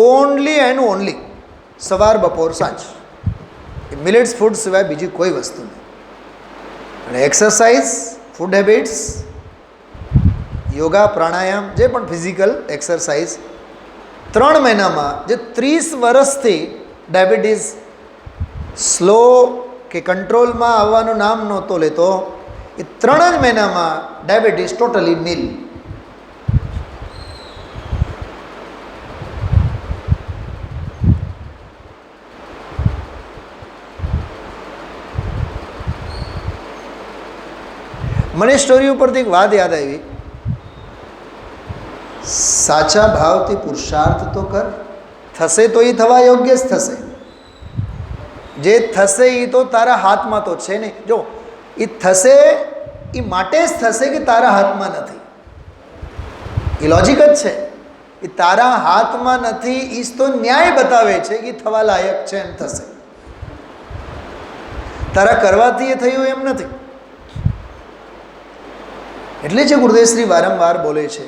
ઓનલી એન્ડ ઓનલી સવાર બપોર સાંજ મિલેટ્સ ફૂડ સિવાય બીજી કોઈ વસ્તુ નહીં. અને એક્સરસાઇઝ, ફૂડ હેબિટ્સ, યોગા, પ્રાણાયામ, જે પણ ફિઝિકલ એક્સરસાઇઝ 3 મહિનામાં, જે 30 વર્ષથી ડાયાબિટીસ સ્લો કે કંટ્રોલમાં આવવાનું નામ નહોતો લેતો, એ 3 જ મહિનામાં ડાયાબિટીસ ટોટલી નીલ. મને સ્ટોરી ઉપરથી એક વાત યાદ આવી. સાચા ભાવથી પુરુષાર્થ તો કર, થશે તો એ થવા યોગ્ય જ થશે. જે થશે એ તો તારા હાથમાં તો છે નહીં. જો એ થશે એ માટે જ થશે કે તારા હાથમાં નથી. એ લોજિક જ છે. એ તારા હાથમાં નથી, એ તો ન્યાય બતાવે છે કે થવા લાયક છે એમ થશે. તારા કરવાથી એ થયું એમ નથી. એટલે જે ગુરુદેવશ્રી વારંવાર બોલે છે,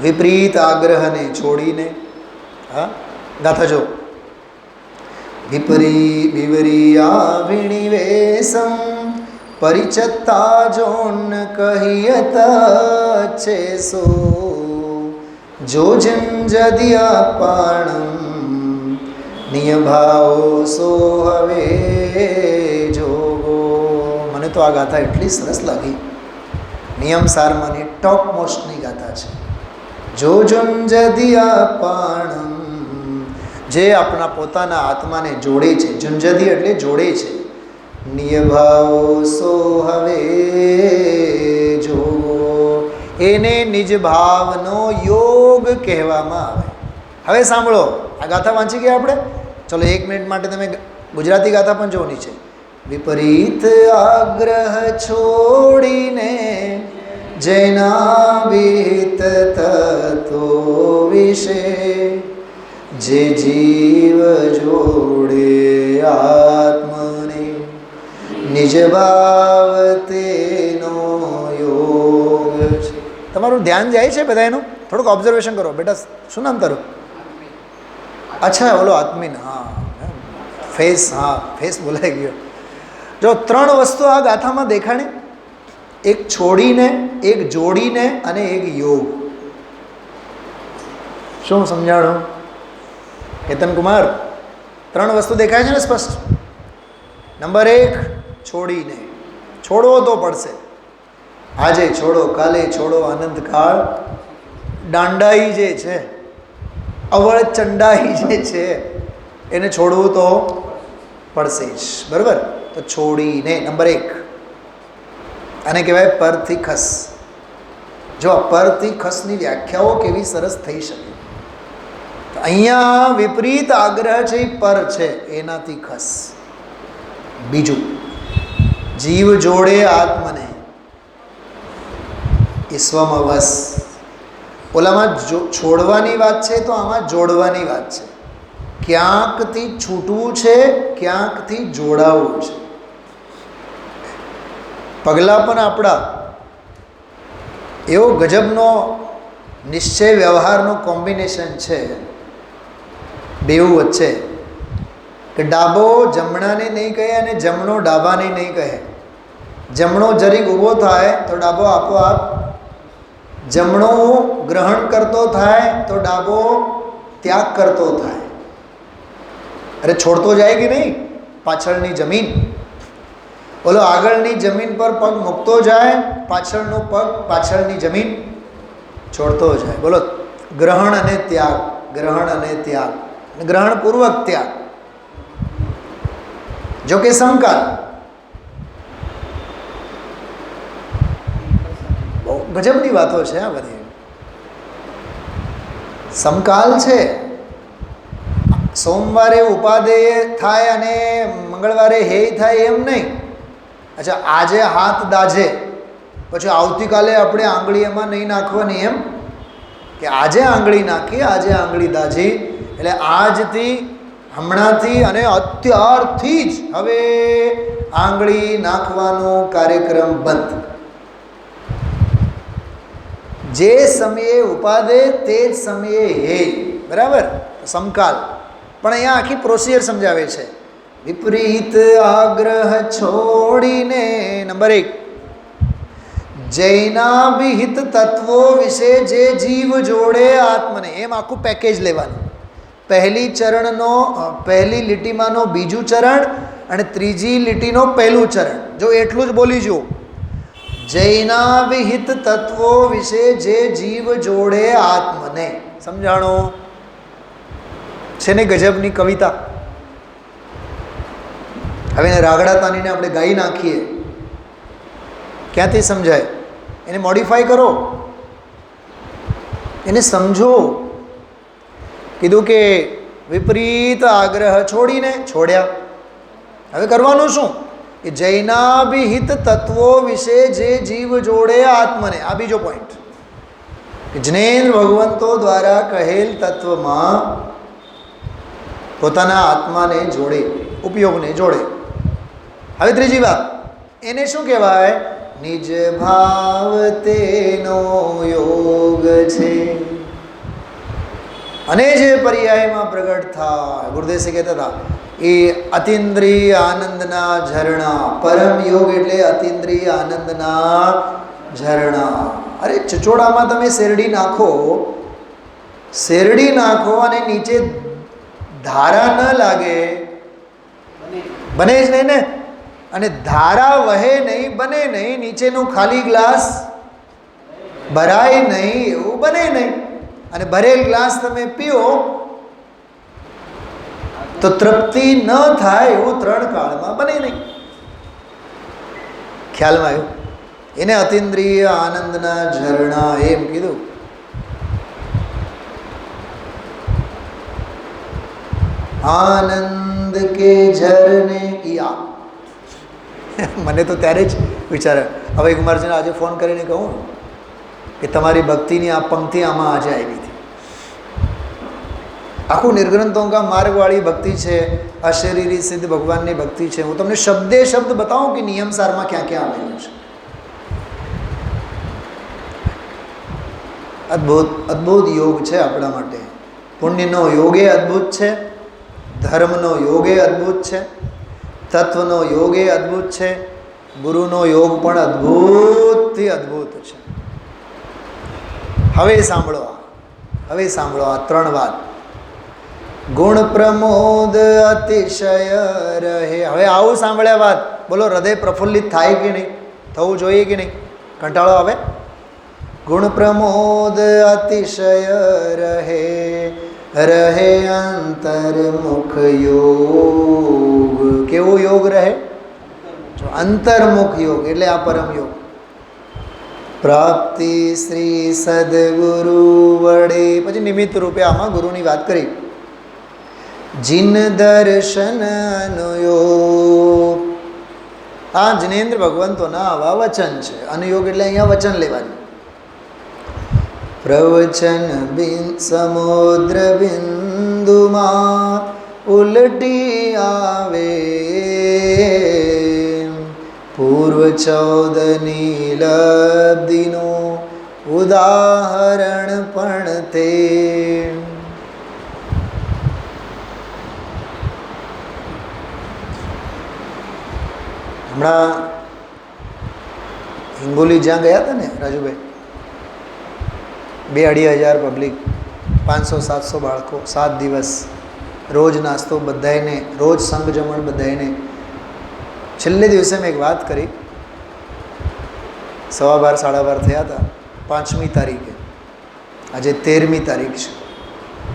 વિપરીત આગ્રહને છોડીને, હા ગાથા જો, વિપરીયા વિણિવેશમ પરિચત્તા જોન કહિયત છે સો જો જંજદિયાપાણમ નિયભાવો સો હવે જોગો. મને તો આ ગાથા એટલી સરસ લાગી. નિયમ સારમાંની ટોપ મોસ્ટની ગાથા છે. જો જુંજદિયાપાણમ, જે આપણા પોતાના આત્માને જોડે છે, જુંજદી એટલે જોડે છે, નિયભાવો સો હવે જોગો, એને નિજ ભાવનો યોગ કહેવામાં આવે. હવે સાંભળો, આ ગાથા વાંચી ગયા આપણે. ચલો 1 મિનિટ માટે તમે ગુજરાતી ગાથા પણ જોવાની છે. વિપરીત આગ્રહ છોડીને જેના વિહિત તત્વો વિશે જે જીવ જોડે આત્મને નિજ ભાવ તેનો યોગ છે. તમારું ધ્યાન જાય છે બધા એનું? થોડુંક ઓબ્ઝર્વેશન કરો. બેટા શું નામ તારું? અચ્છા, ઓલો આત્મીન. હા, ફેસ, હા ફેસ બોલાઈ ગયો. જો 3 વસ્તુ આ ગાથામાં દેખાણી, એક છોડીને, એક જોડીને અને એક યોગ. શું સમજાણું કેતન કુમાર? 3 વસ્તુ દેખાય છે ને સ્પષ્ટ. નંબર 1 છોડીને, છોડવો તો પડશે. આજે છોડો, કાલે છોડો, આનંદકાળ દાંડાઈ જે છે, અવળ ચંડાઈ જે છે, એને છોડવું તો પડશે જ. બરાબર? તો છોડીને નંબર 1. આને કહેવાય પરથી ખસ. જો પરથી ખસની વ્યાખ્યાઓ કેવી સરસ થઈ શકે. અહીંયા વિપરીત આગ્રહ છે, પર છે, એનાથી ખસ. બીજું, જીવ જોડે આત્મને, ઈશ્વમાં વસ. ઓલામાં છોડવાની વાત છે, તો આમાં જોડવાની વાત છે. ક્યાંકથી છૂટવું છે, ક્યાંકથી જોડાવવું છે. પગલાં પણ આપણા એવો ગજબનો નિશ્ચય વ્યવહારનો કોમ્બિનેશન છે બેઉ વચ્ચે, કે ડાબો જમણાને નહીં કહે અને જમણો ડાબાને નહીં કહે. જમણો જરીક ઊભો થાય તો ડાબો આપોઆપ, જમણો ગ્રહણ કરતો થાય તો ડાબો ત્યાગ કરતો થાય. અરે છોડતો જાય કે નહીં પાછળની જમીન, બોલો આગળની જમીન પર પગ મૂકતો જાય, પાછળનો પગ પાછળની જમીન છોડતો જાય. બોલો ગ્રહણ અને ત્યાગ, ગ્રહણ અને ત્યાગ, ગ્રહણપૂર્વક ત્યાગ. જો કે સંકાલ બહુ ગજબની વાતો છે આ બધી. સમકાલ છે. સોમવારે ઉપાદેય થાય અને મંગળવારે હેય થાય એમ નહીં. અચ્છા આજે હાથ દાજે પછી આવતીકાલે આપણે આંગળી એમાં નહીં નાખવાની, એમ કે આજે આંગળી નાખી, આજે આંગળી દાજી, એટલે આજથી, હમણાંથી અને અત્યારથી જ હવે આંગળી નાખવાનો કાર્યક્રમ બંધ. જે સમયે ઉપાદે તે જ સમયે હે. બરાબર? સમકાલ. પણ અહીંયા આખી પ્રોસિજર સમજાવે છે. વિપરીત આગ્રહ છોડીને નંબર 1, જૈનાભિહિત તત્વો વિશે જે જીવ જોડે આત્મને, એમ આખું પેકેજ લેવાનું. પહેલી લીટીમાંનો બીજું ચરણ અને ત્રીજી લીટીનો પહેલું ચરણ. જો એટલું જ બોલી જુઓ. જૈનાભિહિત તત્વો વિશે જે જીવ જોડે આત્મને. સમજાણો છે ને ગજબની કવિતા. હવે એને રાગડા તાનીને આપણે ગાઈ નાખીએ, ક્યાંથી સમજાય? એને મોડિફાઈ કરો, એને સમજો. કીધું કે વિપરીત આગ્રહ છોડીને, છોડ્યા. હવે કરવાનું શું? કે જૈનાભિહિત તત્વો વિશે જે જીવ જોડે આત્મને. આ બીજો પોઈન્ટ. જૈનેન્દ્ર ભગવંતો દ્વારા કહેલ તત્વમાં પોતાના આત્માને જોડે, ઉપયોગને જોડે. હવે ત્રીજી વાત, એને શું કહેવાય? નિજ ભાવ તેનો યોગ છે. અને જે પર્યાયમાં પ્રગટ થાય, ગુરુદેવજી કહેતા હતા, એ અતિન્દ્રિય આનંદના ઝરણા. પરમ યોગ એટલે અતિન્દ્રિય આનંદના ઝરણા. અરે ચચોડામાં તમે શેરડી નાખો અને નીચે ધારા ન લાગે, બને જ નહીં ને. અને ધારા વહે નહીં, બને નહીં. નીચેનું ખાલી ગ્લાસ ભરાય નહીં, એવું બને નહીં. અને ભરેલ ગ્લાસ તમે પીઓ તો તૃપ્તિ ન થાય, એવું 3 કાળમાં બને નહીં. ખ્યાલમાં આવ્યું? એને અતિન્દ્રિય આનંદના ઝરણા એમ કીધું. આનંદ કે ઝરને કિયા. મને તો ત્યારે જ વિચાર, હવે કુમારજીને આજે ફોન કરીને કહું કે તમારી ભક્તિની આ પંક્તિ આમાં આજે આવી હતી. આખું નિર્ગ્રંથોं का માર્ગવાળી ભક્તિ છે, અશરીરી સિદ્ધ ભગવાનની ભક્તિ છે. હું તમને શબ્દે શબ્દ બતાવું કે નિયમ સારમાં ક્યાં ક્યાં આવેલું છે. અદ્ભુત અદ્ભુત યોગ છે આપણા માટે. પુણ્યનો યોગ એ અદ્ભુત છે, ધર્મનો યોગ એ અદ્ભુત છે, તત્વનો યોગ એ અદ્ભુત છે, ગુરુનો યોગ પણ અદ્ભુતથી અદ્ભુત છે. હવે સાંભળો આ 3 વાત. ગુણ પ્રમોદ અતિશય રહે. હવે આવું સાંભળ્યા વાત બોલો, હૃદય પ્રફુલ્લિત થાય કે નહીં? થવું જોઈએ કે નહીં? કંટાળો આવે? ગુણ પ્રમોદ અતિશય રહે, રહે અંતર્મુખ યોગ. કેવો યોગ રહે? અંતર્મુખ યોગ એટલે આ પરમ યોગ. પ્રાપ્તિ શ્રી સદગુરુ વડે. પછી નિમિત્ત રૂપે આમાં ગુરુની વાત કરી. જીન દર્શન અનુયોગ. આ જિનેન્દ્ર ભગવંતોના આવા વચન છે. અનુયોગ એટલે અહીંયા વચન લેવાનું. પ્રવચન સમુદ્ર બિંદુમાં ઉલટી આવે, પૂર્વ 14 લબ્ધિનું ઉદાહરણ પણ તે. હમણાં હિંગોલી જ્યાં ગયા હતા ને રાજુભાઈ, 2-2,500 પબ્લિક, 500-700 બાળકો, 7 દિવસ, રોજ નાસ્તો બધાને, રોજ સંઘ જમણ બધાને. છેલ્લે દિવસે મેં એક વાત કરી, 12:15 12:30 થયા હતા 5મી તારીખે, આજે 13મી તારીખ છે,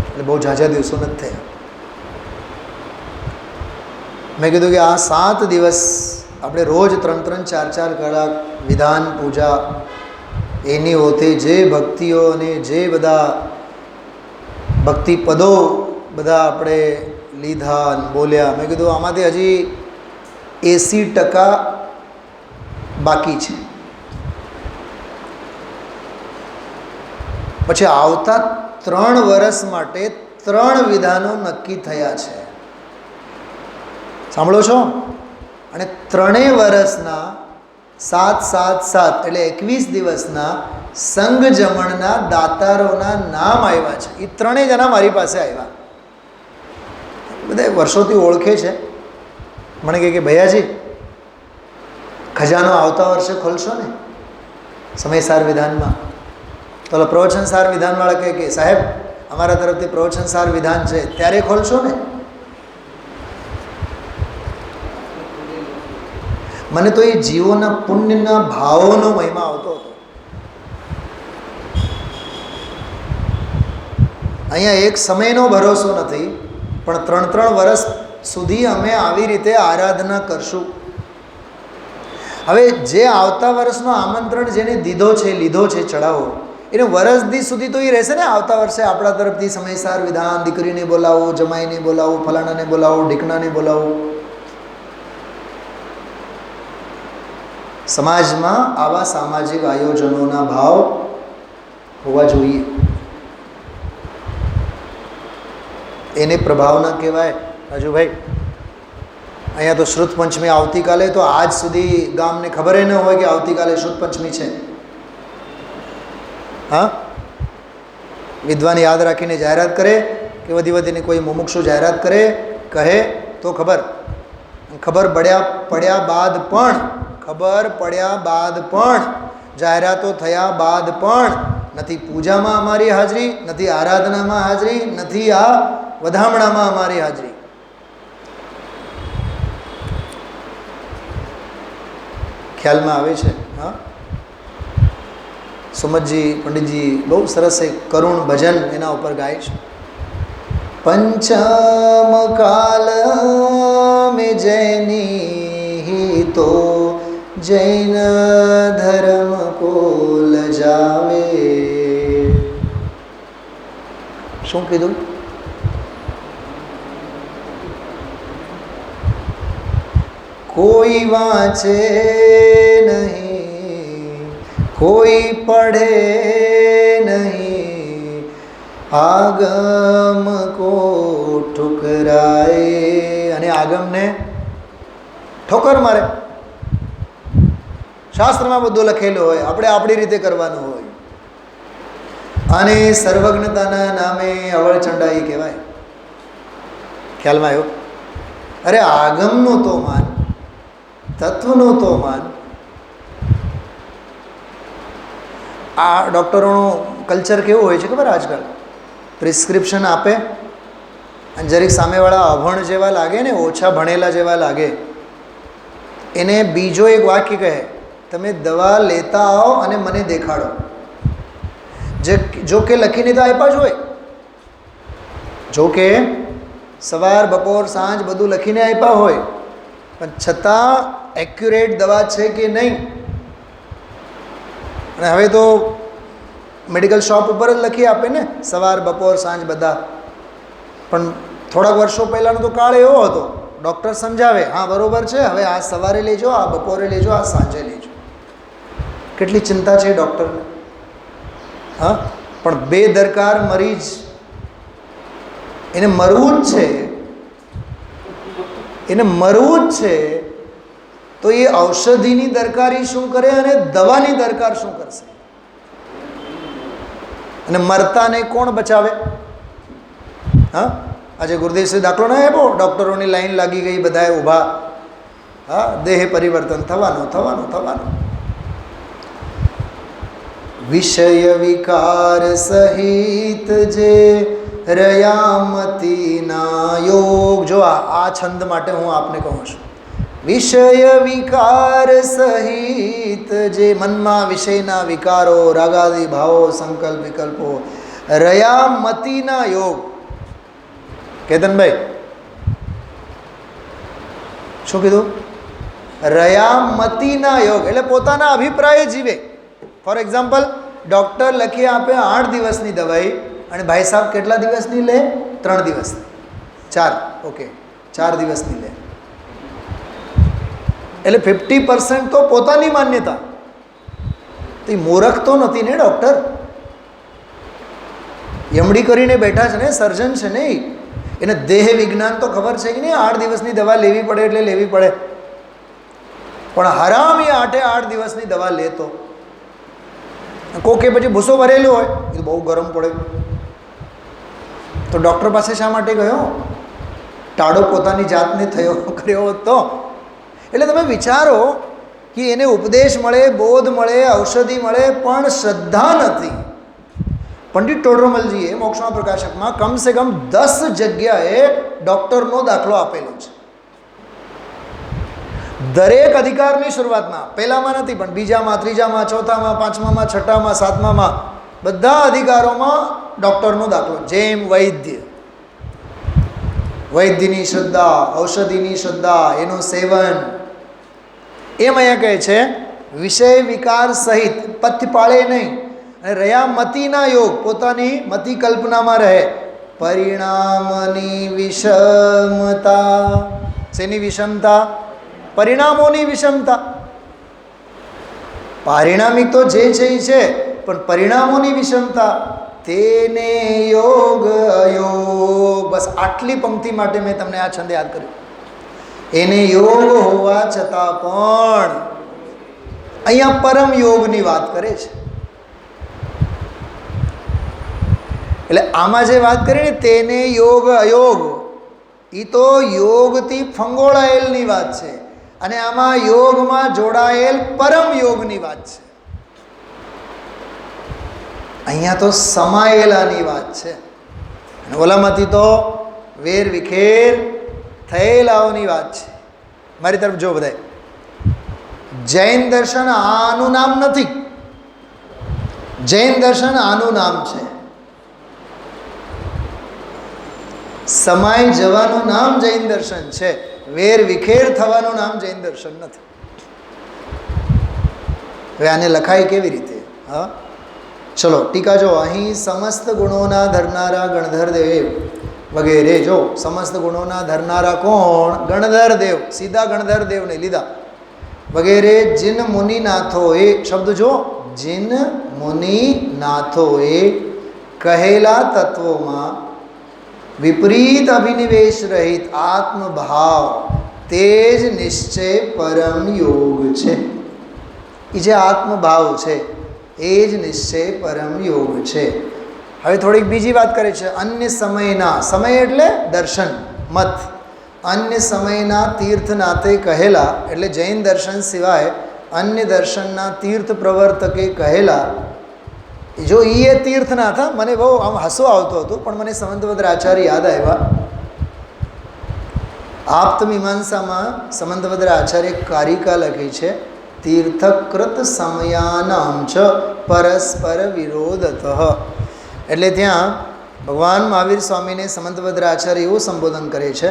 એટલે બહુ ઝાઝા દિવસો નથી થયા. મેં કીધું કે આ 7 દિવસ આપણે રોજ 3-4 કલાક વિધાન પૂજા એની હોતે જે ભક્તિઓ અને જે બધા ભક્તિ પદો બધા આપણે લીધા બોલ્યા, મેં કીધું આમાંથી હજી 80% બાકી છે. પછી આવતા 3 વર્ષ માટે 3 વિધાનો નક્કી થયા છે. સાંભળો છો? અને 3 વર્ષના 7-7-7 એટલે 21 દિવસના સંઘ જમણના દાતારોના નામ આવ્યા છે. એ 3 જણા મારી પાસે આવ્યા. બધા વર્ષોથી ઓળખે છે. મને કહે કે ભૈયાજી ખજાનો આવતા વર્ષે ખોલશો ને સમયસાર વિધાનમાં? તો પ્રવચનસાર વિધાનવાળા કહે કે સાહેબ અમારા તરફથી પ્રવચનસાર વિધાન છે, ત્યારે ખોલશો ને? મને તો એ જીવોના પુણ્યના ભાવોનો મહિમા આવતો હતો. અહીંયા એક સમયનો ભરોસો નથી, પણ 3 વર્ષ સુધી અમે આવી રીતે આરાધના કરશું. હવે જે આવતા વર્ષનો આમંત્રણ જેને લીધો છે ચડાવો, એને વર્ષ સુધી તો એ રહેશે ને. આવતા વર્ષે આપણા તરફથી સમયસાર વિધાન, દીકરીને બોલાવો, જમાઈને બોલાવો, ફલાણાને બોલાવો, ઢીકણાને બોલાવો. સમાજમાં આવા સામાજિક આયોજનોના ભાવ હોવા જોઈએ. એને પ્રભાવના કહેવાય. રાજુભાઈ અહીંયા તો શ્રુત પંચમી આવતીકાલે, તો આજ સુધી ગામને ખબર ન હોય કે આવતીકાલે શ્રુત પંચમી છે. હા, વિદ્વાન યાદ રાખીને જાહેરાત કરે કે વધીને કોઈ મુમુક્ષુ જાહેરાત કરે, કહે તો ખબર પડ્યા બાદ પણ જાહેરાતો થયા બાદ પણ નથી પૂજામાં અમારી હાજરી, નથી આરાધનામાં હાજરી, નથી આ વધામણામાં અમારી હાજરી. ખ્યાલમાં આવે છે? હા, સુમતજી પંડિતજી બહુ સરસ એક કરુણ ભજન એના ઉપર ગાય છે. પંચમ કાલ મેં જૈની તો જૈન ધર્મ કો લજાવે. શું કીધું? કોઈ વાંચે નહીં, કોઈ પढ़े नहीं, આગમ કો ઠુકરાએ. અને આગમને ઠોકર મારે. શાસ્ત્રમાં બધું લખેલું હોય, આપણે આપણી રીતે કરવાનું હોય. અને સર્વજ્ઞતાના નામે અવળચંડાઈ કહેવાય. ખ્યાલમાં આવ્યો? અરે આગમનું તો માન, તત્વનું તો માન. આ ડૉક્ટરોનું કલ્ચર કેવું હોય છે ખબર? આજકાલ પ્રિસ્ક્રિપ્શન આપે અને જરીક સામેવાળા અભણ જેવા લાગે ને, ઓછા ભણેલા જેવા લાગે, એને બીજો એક વાક્ય કહે, તમે દવા લેતા આવો અને મને દેખાડો. જો કે લખીને તો આપ્યા જ હોય, જો કે સવાર બપોર સાંજ બધું લખીને આપ્યા હોય, પણ છતાં એક્યુરેટ દવા છે કે નહીં. અને હવે તો મેડિકલ શોપ ઉપર જ લખી આપે ને, સવાર બપોર સાંજ બધા. પણ થોડાક વર્ષો પહેલાંનો તો કાળ એવો હતો, ડૉક્ટર સમજાવે, હા બરાબર છે, હવે આ સવારે લેજો, આ બપોરે લેજો, આ સાંજે લેજો. કેટલી ચિંતા છે ડૉક્ટરને. હા, પણ બેદરકાર મરીજ, એને મરવું જ છે, એને મરવું જ છે, તો એ ઔષધિની દરકારી શું કરે અને દવાની દરકાર શું કરશે? અને મરતાને કોણ બચાવે? હા, આજે ગુરુદેવશ્રી દાખલો ના આપ્યો, ડૉક્ટરોની લાઈન લાગી ગઈ, બધાએ ઊભા. હા, દેહ પરિવર્તન થવાનું થવાનું થવાનું. વિષય વિકાર સહિત જે રયામતીના યોગ. જો આ છંદ માટે હું આપને કહું છું, વિષય વિકાર સહિત જે મનમાં વિષયના વિકારો, રાગાદી ભાવો, સંકલ્પ વિકલ્પો, રયામતીના યોગ. કેતનભાઈ શું કીધું? રયામતીના યોગ એટલે પોતાના અભિપ્રાય જીવે. ફોર એક્ઝામ્પલ, ડૉક્ટર લખી આપે 8 દિવસની દવાઈ અને ભાઈ સાહેબ કેટલા દિવસની લે? 3 દિવસની, 4, ઓકે 4 દિવસની લે. એટલે 50% તો પોતાની માન્યતા. તો એ મૂર્ખ તો નથી ને ડૉક્ટર? યમડી કરીને બેઠા છે ને, સર્જન છે ને, એને દેહ વિજ્ઞાન તો ખબર છે કે નહીં, 8 દિવસની દવા લેવી પડે એટલે લેવી પડે. પણ હરામી 8 દિવસની દવા લેતો કોકે પછી ભૂસો ભરેલો હોય, એ બહુ ગરમ પડે, તો ડૉક્ટર પાસે શા માટે ગયો? ટાળો પોતાની જાતને થયો કર્યો તો. એટલે તમે વિચારો કે એને ઉપદેશ મળે, બોધ મળે, ઔષધિ મળે, પણ શ્રદ્ધા નથી. પંડિત ટોડરમલજીએ મોક્ષમાં પ્રકાશકમાં કમસે કમ 10 જગ્યાએ ડૉક્ટરનો દાખલો આપેલો છે. દરેક અધિકારની શરૂઆતમાં, પહેલામાં નથી પણ બીજામાં, ત્રીજામાં, ચોથામાં, પાંચમામાં, છઠ્ઠામાં, સાતમામાં, બધા અધિકારોમાં ડૉક્ટરનો દાખલો. જેમ વૈદ્ય, વૈદ્યની શ્રદ્ધા, ઔષધિની શ્રદ્ધા, એનું સેવન. એમ અહીંયા કહે છે વિષય વિકાર સહિત, પથ્ય પાળે નહીં, અને રહ્યા મતિના યોગ, પોતાની મતિ કલ્પનામાં રહે. પરિણામની વિષમતા. શેની વિષમતા? પરિણામોની વિષમતા. પારિણામિક તો જે છે એ છે, પણ પરિણામોની વિષમતા. તેને યોગ અયોગ. બસ આટલી પંક્તિ માટે મેં તમને આ છંદ યાદ કર્યું. એને યોગ હોવા છતાં પણ અહીંયા પરમ યોગની વાત કરે છે. એટલે આમાં જે વાત કરી ને તેને યોગ અયોગ, એ તો યોગથી ફંગોળાયેલની વાત છે, અને આમાં યોગમાં જોડાયેલ પરમ યોગની વાત છે. અહીંયા તો સમાયેલાની વાત છે, અને ઓલામાંથી તો વેર વિખેર થયેલાઓની વાત છે. મારી તરફ જો બધાય, જૈન દર્શન આનું નામ નથી, જૈન દર્શન આનું નામ છે. સમાય જવાનું નામ જૈન દર્શન છે, વેર વિખેર થવાનું નામ જૈન દર્શન નથી. હવે આને લખાય કેવી રીતે? હા, ચલો ટીકા જો. અહીં સમસ્ત ગુણોના ધરનારા ગણધર દેવ વગેરે. જો સમસ્ત ગુણોના ધરનારા કોણ? ગણધર દેવ. સીધા ગણધર દેવને લીધા. વગેરે જીન મુનિનાથોએ, શબ્દ જો, જીન મુનિનાથોએ કહેલા તત્વોમાં વિપરીત અભિનિવેશ રહિત આત્મભાવ તે જ નિશ્ચય પરમ યોગ છે. એ જે આત્મભાવ છે એ જ નિશ્ચય પરમ યોગ છે. હવે થોડીક બીજી વાત કરે છે. અન્ય સમયના, સમય એટલે દર્શન, મત અન્ય સમયના તીર્થનાથે કહેલા, એટલે જૈન દર્શન સિવાય અન્ય દર્શનના તીર્થ પ્રવર્તકે કહેલા. જો એ તીર્થનાથ, મને બહુ આમ હસો આવતો હતો, પણ મને સમંતવદ્ર આચાર્ય યાદ આવ્યા. આપ્તમીમાંસામાં સમંતવદ્ર આચાર્ય કારિકા લખી છે, તીર્થકૃત સમયાનામ ચ પરસ્પર વિરોધતઃ. એટલે ત્યાં ભગવાન મહાવીર સ્વામીને સમંતવદ્ર આચાર્ય એવું સંબોધન કરે છે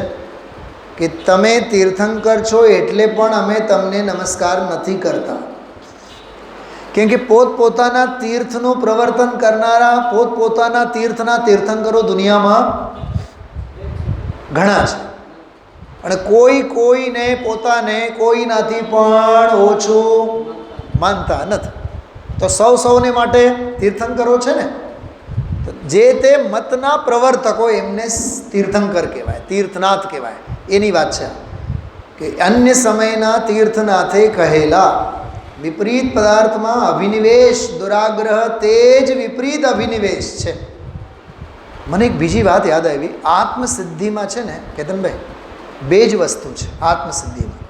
કે તમે તીર્થંકર છો એટલે પણ અમે તમને નમસ્કાર નથી કરતા. કેમ કે પોતપોતાના તીર્થનું પ્રવર્તન કરનારા, પોતપોતાના તીર્થના તીર્થંકરો દુનિયામાં ઘણા છે, અને કોઈને પોતાને કોઈનાથી પણ ઓછું માનતા નથી. તો સૌને માટે તીર્થંકરો છે ને. જે તે મતના પ્રવર્તકો એમને તીર્થંકર કહેવાય, તીર્થનાથ કહેવાય. એની વાત છે કે અન્ય સમયના તીર્થનાથે કહેલા. વિપરીત પદાર્થમાં અભિનિવેશ, દુરાગ્રહ તે જ વિપરીત અભિનિવેશ છે. મને એક બીજી વાત યાદ આવી. આત્મસિદ્ધિમાં છે ને કેતનભાઈ, બે જ વસ્તુ છે આત્મસિદ્ધિમાં.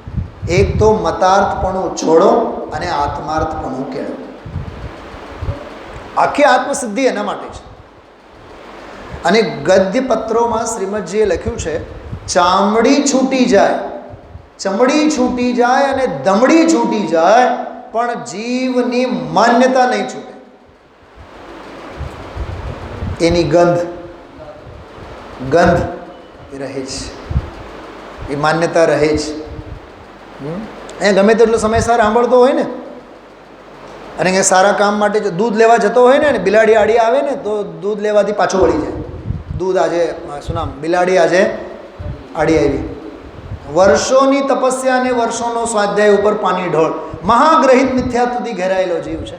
એક તો મતાર્થપણું છોડો અને આત્માર્થપણું કેળવો. આખી આત્મસિદ્ધિ એના માટે છે. અને ગદ્ય પત્રોમાં શ્રીમદજીએ લખ્યું છે, ચામડી છૂટી જાય, ચમડી છૂટી જાય અને ધમડી છૂટી જાય, પણ જીવની માન્યતા નહીં છૂટે. એની ગંધ રહે છે, એ માન્યતા રહે છે. અહીંયા ગમે તેટલો સમય સાંભળતો હોય ને, અને કે સારા કામ માટે જો દૂધ લેવા જતો હોય ને, બિલાડી આડી આવે ને તો દૂધ લેવાથી પાછો વળી જાય. દૂધ આજે શું નામ, બિલાડી આજે આડી આવી. વર્ષોની તપસ્યા અને વર્ષોનો સ્વાધ્યાય ઉપર પાણી ઢોળ, મહાગ્રહિત મિથ્યા સુધી ઘેરાયેલો જીવ છે.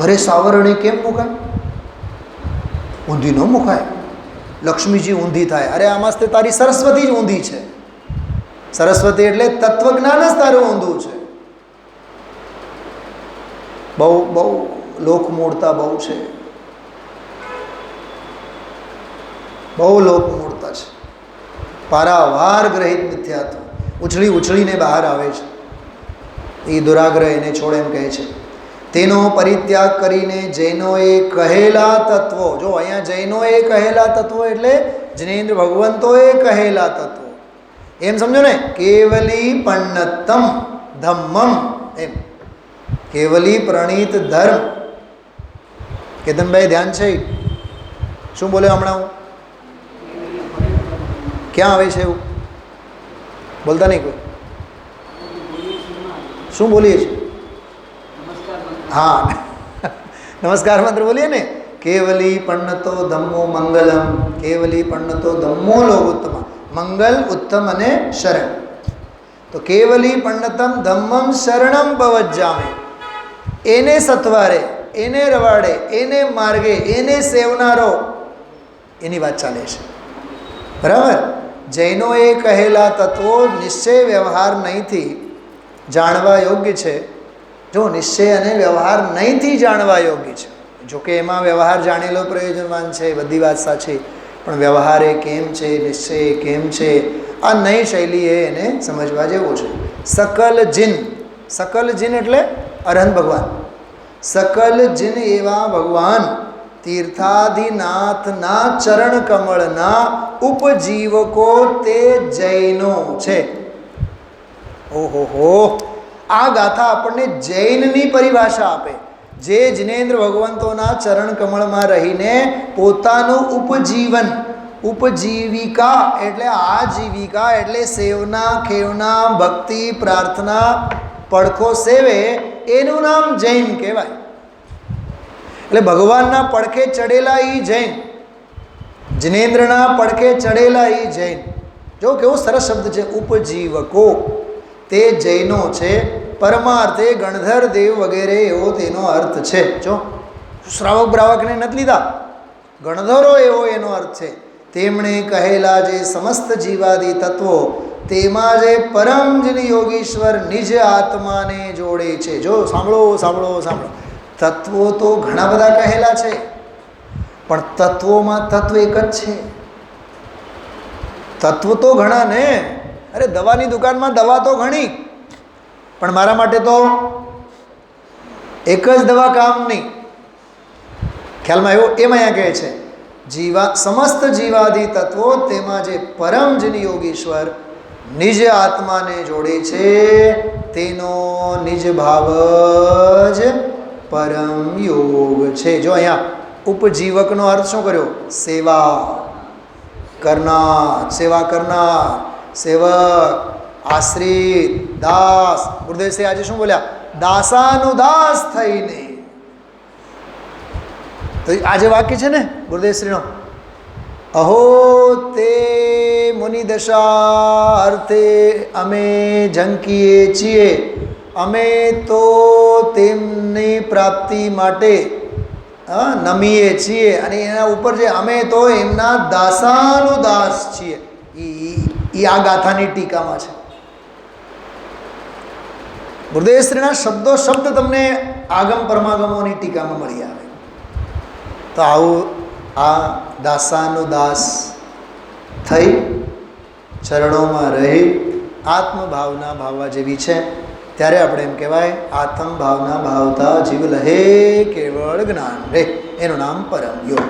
ઘરે સાવરણી કેમ મુકાય? ઊંધી ન મુકાય. લક્ષ્મીજી ઊંધી થાય, અરે આમાં તે તારી સરસ્વતી જ ઊંધી છે. સરસ્વતી એટલે તત્વજ્ઞાન જ તારું ઊંધું છે. બહુ લોકમૂળતા બહુ છે, બહુ લોકમૂળતા છે. પારાવાર ગ્રહિત મિથ્યાત્વ ઉછળીને બહાર આવે છે. એ દુરાગ્રહ એને છોડે એમ કહે છે. તેનો પરિત્યાગ કરીને જૈનોએ કહેલા તત્વો, જો અહીંયા જૈનોએ કહેલા તત્વો એટલે જૈનેન્દ્ર ભગવંતોએ કહેલા તત્વો, એમ સમજો ને. કેવલી પણ્ણતમ ધમ્મમ, એમ કેવલી પ્રણીત ધર્મ. કેતનભાઈ ધ્યાન છે? શું બોલ્યો હમણાં હું? ક્યાં આવે છે એવું? બોલતા નહીં કોઈ? શું બોલીએ છીએ? હા, નમસ્કાર મંત્ર બોલીએ ને. કેવલી પણ્ણતો ધમ્મો મંગલમ, કેવલી પણ્ણતો ધમ્મો લોકોત્તમ. મંગલ, ઉત્તમ અને શરણ. તો કેવલી પણ્ણતમ ધમ્મમ શરણમ પવજ્જામે. એને સત્વારે, એને રવાડે, એને માર્ગે, એને સેવનારો, એની વાત ચાલે છે. બરાબર? જૈનોએ કહેલા તત્વો નિશ્ચય વ્યવહાર નહીંથી જાણવા યોગ્ય છે. જો નિશ્ચય અને વ્યવહાર નહીંથી જાણવા યોગ્ય છે. જોકે એમાં વ્યવહાર જાણેલો પ્રયોજનવાન છે, બધી વાત સાચી, પણ વ્યવહાર એ કેમ છે, નિશ્ચય એ કેમ છે, આ નઈ શૈલી એને સમજવા જેવું છે. સકલ જીન એટલે અરહંત ભગવાન. સકલ જીન એવા ભગવાન તીર્થાધિનાથના ચરણ કમળના ઉપજીવકો તે જૈનો છે. ઓહો, આ ગાથા આપણને જૈનની પરિભાષા આપે. જે જિનેન્દ્ર ભગવંતોના ચરણ કમળમાં રહીને પોતાનું ઉપજીવિકા એટલે આજીવિકા એટલે સેવના, ખેવના, ભક્તિ, પ્રાર્થના, પડખો સેવે, એનું નામ જૈન કહેવાય. એટલે ભગવાનના પડખે ચડેલા એ જૈન, જિનેન્દ્રના પડખે ચડેલા એ જૈન. જો કેવો સરસ શબ્દ છે, ઉપજીવકો તે જૈનો છે. પરમાર્થે ગણધર દેવ વગેરે એવો તેનો અર્થ છે. જો શ્રાવક બ્રાવકને નથી લીધા, ગણધરો એવો એનો અર્થ છે. તેમણે કહેલા જે સમસ્ત જીવાદી તત્વો, તેમાં જે પરમ જન યોગીશ્વર નિજ આત્માને જોડે છે. જો સાંભળો, તત્વો તો ઘણા બધા કહેલા છે, પણ તત્વોમાં તત્વ એક જ છે. તત્વ તો ઘણા ને. અરે દવાની દુકાનમાં દવા તો ઘણી, પણ મારા માટે તો એક જ દવા કામ નહીં. ખ્યાલમાં આવ્યો? એમાં અહીંયા કહે છે સમસ્ત જીવાદિ તત્વો તેમાં જે પરમ જન યોગીશ્વર નિજ આત્માને જોડે છે તેનો નિજ ભાવ જ પરમ યોગ છે. જો અહીંયા ઉપજીવકનો અર્થ શું કર્યો? સેવા કરનાર, સેવા કરનાર, સેવક, આશ્રિત, દાસ. ગુરુદેવ આજે શું બોલ્યા? દાસાનુદાસ થઈને. તો આ જે વાક્ય છે ને ગુરુદેવશ્રીનો, અહો તે મુનિ દશા અર્થે અમે ઝંકીએ છીએ, અમે તો તેમની પ્રાપ્તિ માટે નમીએ છીએ, અને એના ઉપર જે અમે તો એમના દાસાનુદાસ છીએ. એ આ ગાથાની ટીકામાં છે. ગુરુદેવશ્રીના શબ્દો શબ્દ તમને આગમ પરમાગમોની ટીકામાં મળી આવે. તો આવું આ દાસાનુદાસ થઈ ચરણોમાં રહી આત્મભાવના ભાવવા જેવી છે. ત્યારે આપણે એમ કહેવાય આત્મભાવના ભાવતા જીવ લહે કેવળ જ્ઞાન રે. એનું નામ પરમ યોગ.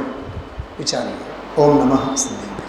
વિચારીએ. ઓમ નમઃ સ્વામી.